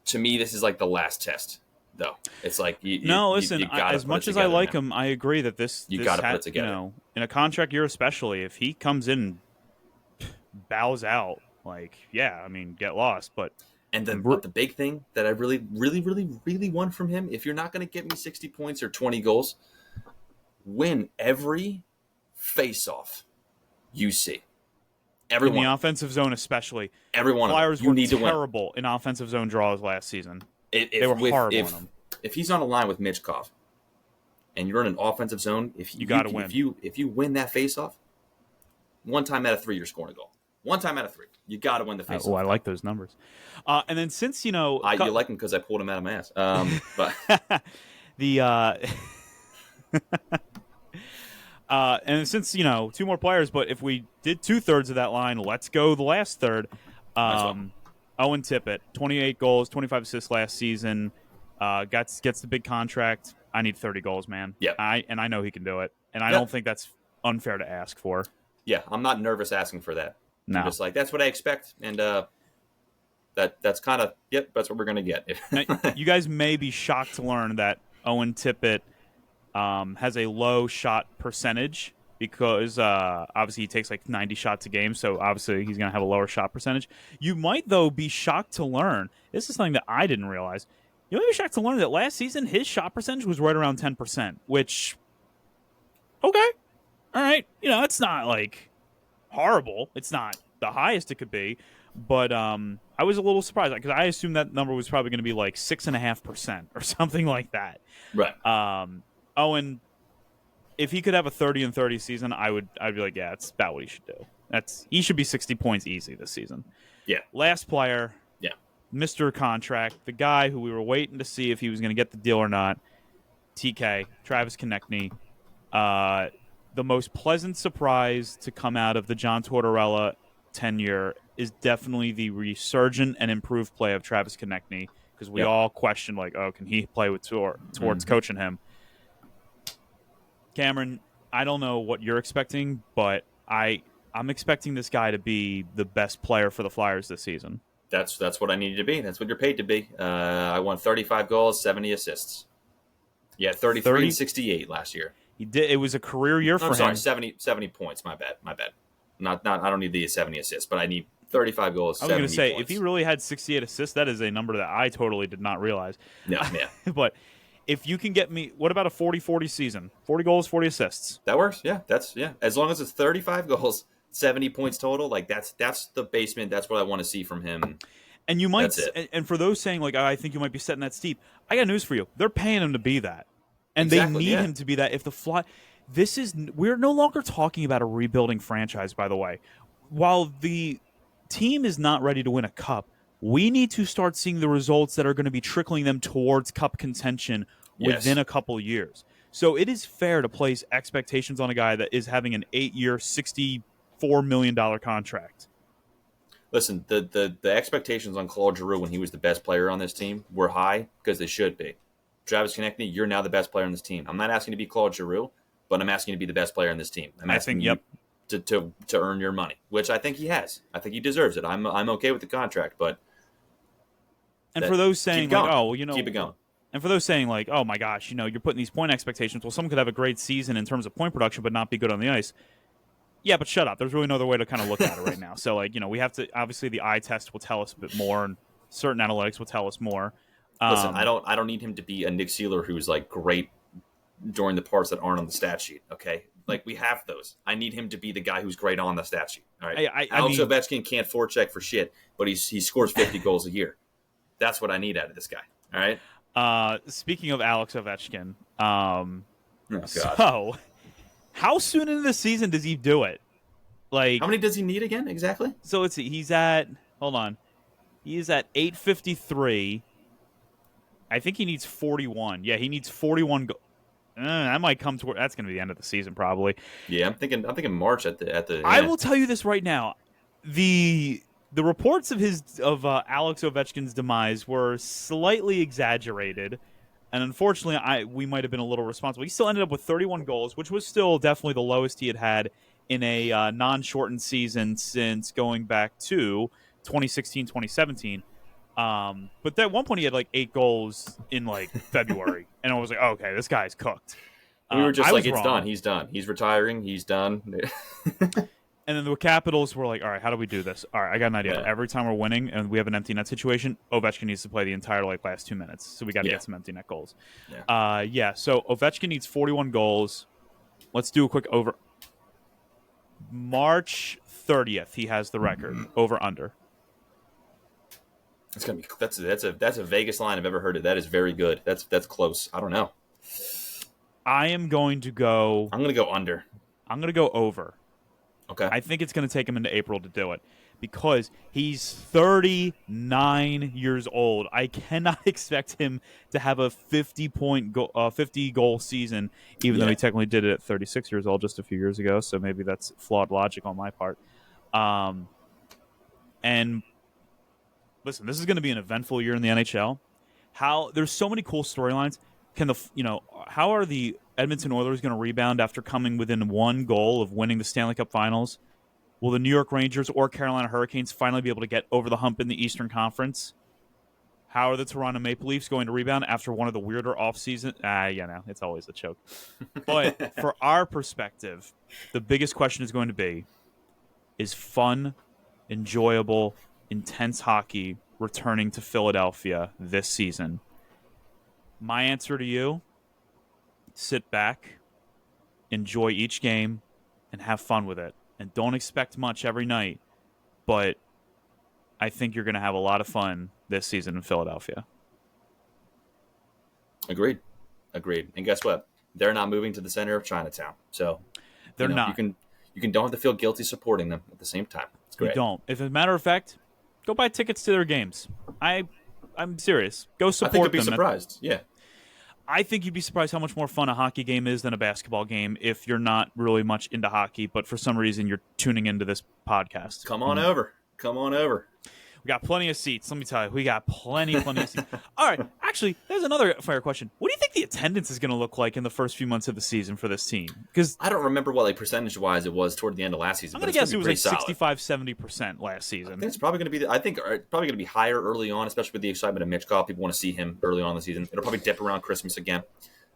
to me, this is like the last test, though. It's like, listen, as much as I like him, I agree that you got to put it together. In a contract year especially, if he comes in and bows out, get lost. But the big thing that I really, really, really, really want from him, if you're not going to get me 60 points or 20 goals, win every face-off you see. Everyone. In the offensive zone especially. Everyone. Flyers were terrible in offensive zone draws last season. They were horrible in them. If he's on a line with Michkov and you're in an offensive zone, you got to win. If you win that face-off, 1 time out of 3 you're scoring a goal. 1 time out of 3. You got to win the face-off. I like those numbers. And then since, you like them because I pulled them out of my ass. But and since, 2 more players, but if we did 2/3 of that line, let's go the last third. Owen Tippett, 28 goals, 25 assists last season, gets the big contract. I need 30 goals, man. Yeah. I know he can do it, and I don't think that's unfair to ask for. Yeah, I'm not nervous asking for that. No. I'm just like, that's what I expect, and that's kind of, that's what we're going to get. Now, you guys may be shocked to learn that Owen Tippett has a low shot percentage because obviously he takes like 90 shots a game, so obviously he's going to have a lower shot percentage. You might, though, be shocked to learn, this is something that I didn't realize, you might be shocked to learn that last season his shot percentage was right around 10%, which, okay, all right, it's not like horrible. It's not the highest it could be, but I was a little surprised because I assumed that number was probably going to be like 6.5% or something like that. Right. And if he could have a 30-30 season, I'd be like, yeah, that's about what he should do. He should be 60 points easy this season. Yeah. Last player, Yeah. Mr. Contract, the guy who we were waiting to see if he was going to get the deal or not, TK, Travis Konechny. The most pleasant surprise to come out of the John Tortorella tenure is definitely the resurgent and improved play of Travis Konechny, because we all questioned, like, oh, can he play with towards coaching him? Cameron, I don't know what you're expecting, but I'm expecting this guy to be the best player for the Flyers this season. That's what I needed to be. That's what you're paid to be. I won 35 goals, 70 assists. Yeah, 33 and 68 last year. He did. It was a career year for him. Sorry, 70 points. My bad. Not. I don't need the 70 assists, but I need 35 goals. I was going to say, points. if he really had 68 assists, that is a number that I totally did not realize. No, yeah. But if you can get me, what about a 40-40 season? 40 goals, 40 assists. That works. Yeah, as long as it's 35 goals, 70 points total. Like that's the basement. That's what I want to see from him. And you might, and for those saying like, I think you might be setting that steep. I got news for you. They're paying him to be that. And they need him to be that. If the we're no longer talking about a rebuilding franchise, by the way. While the team is not ready to win a cup, we need to start seeing the results that are going to be trickling them towards cup contention within a couple of years. So it is fair to place expectations on a guy that is having an 8-year, $64 million contract. Listen, the expectations on Claude Giroux when he was the best player on this team were high, because they should be. Travis Konechny, you're now the best player on this team. I'm not asking to be Claude Giroux, but I'm asking to be the best player on this team. I'm asking you to earn your money, which I think he has. I think he deserves it. I'm okay with the contract, but for those saying like, oh, well, keep it going. And for those saying like, oh my gosh, you're putting these point expectations. Well, someone could have a great season in terms of point production, but not be good on the ice. Yeah, but shut up. There's really no other way to kind of look at it right now. So we have to, obviously the eye test will tell us a bit more, and certain analytics will tell us more. Listen, I don't need him to be a Nick Seeler who's like great during the parts that aren't on the stat sheet. Okay, like we have those. I need him to be the guy who's great on the stat sheet. All right, Alex Ovechkin can't forecheck for shit, but he scores 50 goals a year. That's what I need out of this guy. All right. Speaking of Alex Ovechkin, so how soon into the season does he do it? Like, how many does he need again exactly? So let's see. He's at 853. I think he needs 41. Yeah, he needs 41. That might come toward. That's going to be the end of the season, probably. Yeah, I'm thinking March at the. I will tell you this right now: the reports of Alex Ovechkin's demise were slightly exaggerated, and unfortunately, we might have been a little responsible. He still ended up with 31 goals, which was still definitely the lowest he had in a non-shortened season since going back to 2016-2017. But at one point he had like 8 goals in like February, and I was like, oh, okay, this guy's cooked. We were just like, it's done. He's done. He's retiring. He's done. And then the Capitals were like, all right, how do we do this? All right, I got an idea. Yeah. Every time we're winning and we have an empty net situation, Ovechkin needs to play the entire last 2 minutes. So we got to get some empty net goals. Yeah. So Ovechkin needs 41 goals. Let's do a quick over. March 30th, he has the record over under. It's gonna be that's a Vegas line I've ever heard of. That is very good. That's close. I don't know. I'm going to go under. I'm going to go over. Okay. I think it's going to take him into April to do it because he's 39 years old. I cannot expect him to have a 50 goal season, even though he technically did it at 36 years old just a few years ago. So maybe that's flawed logic on my part. And listen, this is going to be an eventful year in the NHL. There's so many cool storylines. How are the Edmonton Oilers going to rebound after coming within 1 goal of winning the Stanley Cup Finals? Will the New York Rangers or Carolina Hurricanes finally be able to get over the hump in the Eastern Conference? How are the Toronto Maple Leafs going to rebound after one of the weirder offseason? It's always a choke. But for our perspective, the biggest question is going to be, is fun, enjoyable, intense hockey returning to Philadelphia this season? My answer to you, sit back, enjoy each game, and have fun with it. And don't expect much every night. but I think you're going to have a lot of fun this season in Philadelphia. Agreed. And guess what? They're not moving to the center of Chinatown, so They're not. You can don't have to feel guilty supporting them at the same time. It's great. You don't. If, as a matter of fact, go buy tickets to their games. I'm serious. Go support them. I think you'd be surprised. Yeah. I think you'd be surprised how much more fun a hockey game is than a basketball game if you're not really much into hockey, but for some reason you're tuning into this podcast. Come on over. We got plenty of seats. Let me tell you, we got plenty of seats. All right. Actually, there's another fair question. What do you think the attendance is going to look like in the first few months of the season for this team? Because I don't remember what percentage-wise it was toward the end of last season. I'm going to guess it was 65-70% last season. I think it's probably going to be. Probably going to be higher early on, especially with the excitement of Mitch Goff. People want to see him early on in the season. It'll probably dip around Christmas again,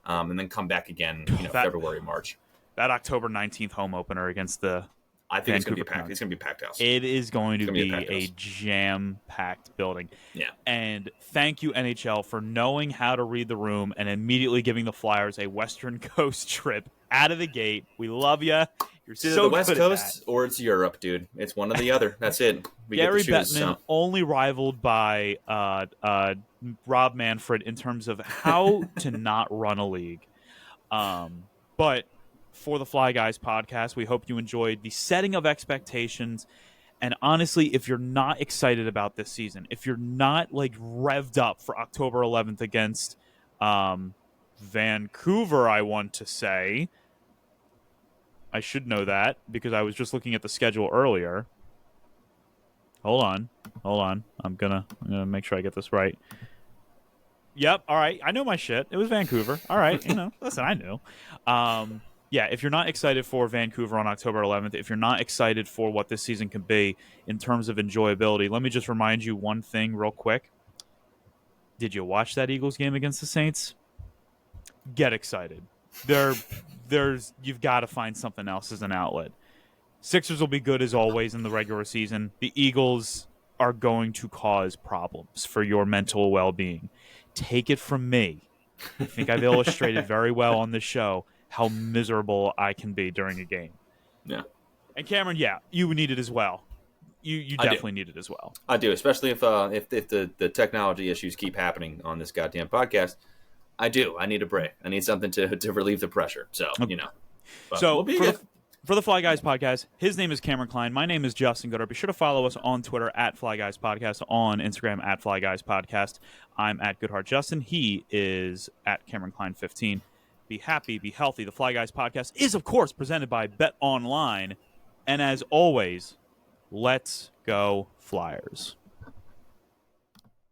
and then come back again. February, March. That October 19th home opener against the. I think it's going to be packed. It's going to be a packed house. It is going to be a jam-packed building. Yeah. And thank you, NHL, for knowing how to read the room and immediately giving the Flyers a Western Coast trip out of the gate. We love you. You're it's either so the West good Coast or it's Europe, dude. It's one or the other. That's it. Gary Bettman only rivaled by Rob Manfred in terms of how to not run a league. But for the Fly Guys podcast, we hope you enjoyed the setting of expectations. And honestly, if you're not excited about this season, if you're not revved up for October 11th against Vancouver, I want to say, I should know that because I was just looking at the schedule earlier. Hold on. I'm gonna make sure I get this right. Yep. All right. I know my shit. It was Vancouver. All right. Listen, I knew. Yeah, if you're not excited for Vancouver on October 11th, if you're not excited for what this season can be in terms of enjoyability, let me just remind you one thing real quick. Did you watch that Eagles game against the Saints? Get excited. You've got to find something else as an outlet. Sixers will be good as always in the regular season. The Eagles are going to cause problems for your mental well-being. Take it from me. I think I've illustrated very well on this show how miserable I can be during a game. Yeah. And Cameron, you need it as well. You definitely need it as well. I do, especially if the technology issues keep happening on this goddamn podcast. I do. I need a break. I need something to relieve the pressure. So, But so we'll be good. For the Fly Guys podcast, his name is Cameron Klein. My name is Justin Goodard. Be sure to follow us on Twitter at Fly Guys Podcast, on Instagram at Fly Guys Podcast. I'm at Goodhart Justin. He is at Cameron Klein 15. Be happy, be healthy. The Fly Guys Podcast is, of course, presented by Bet Online. And as always, let's go Flyers.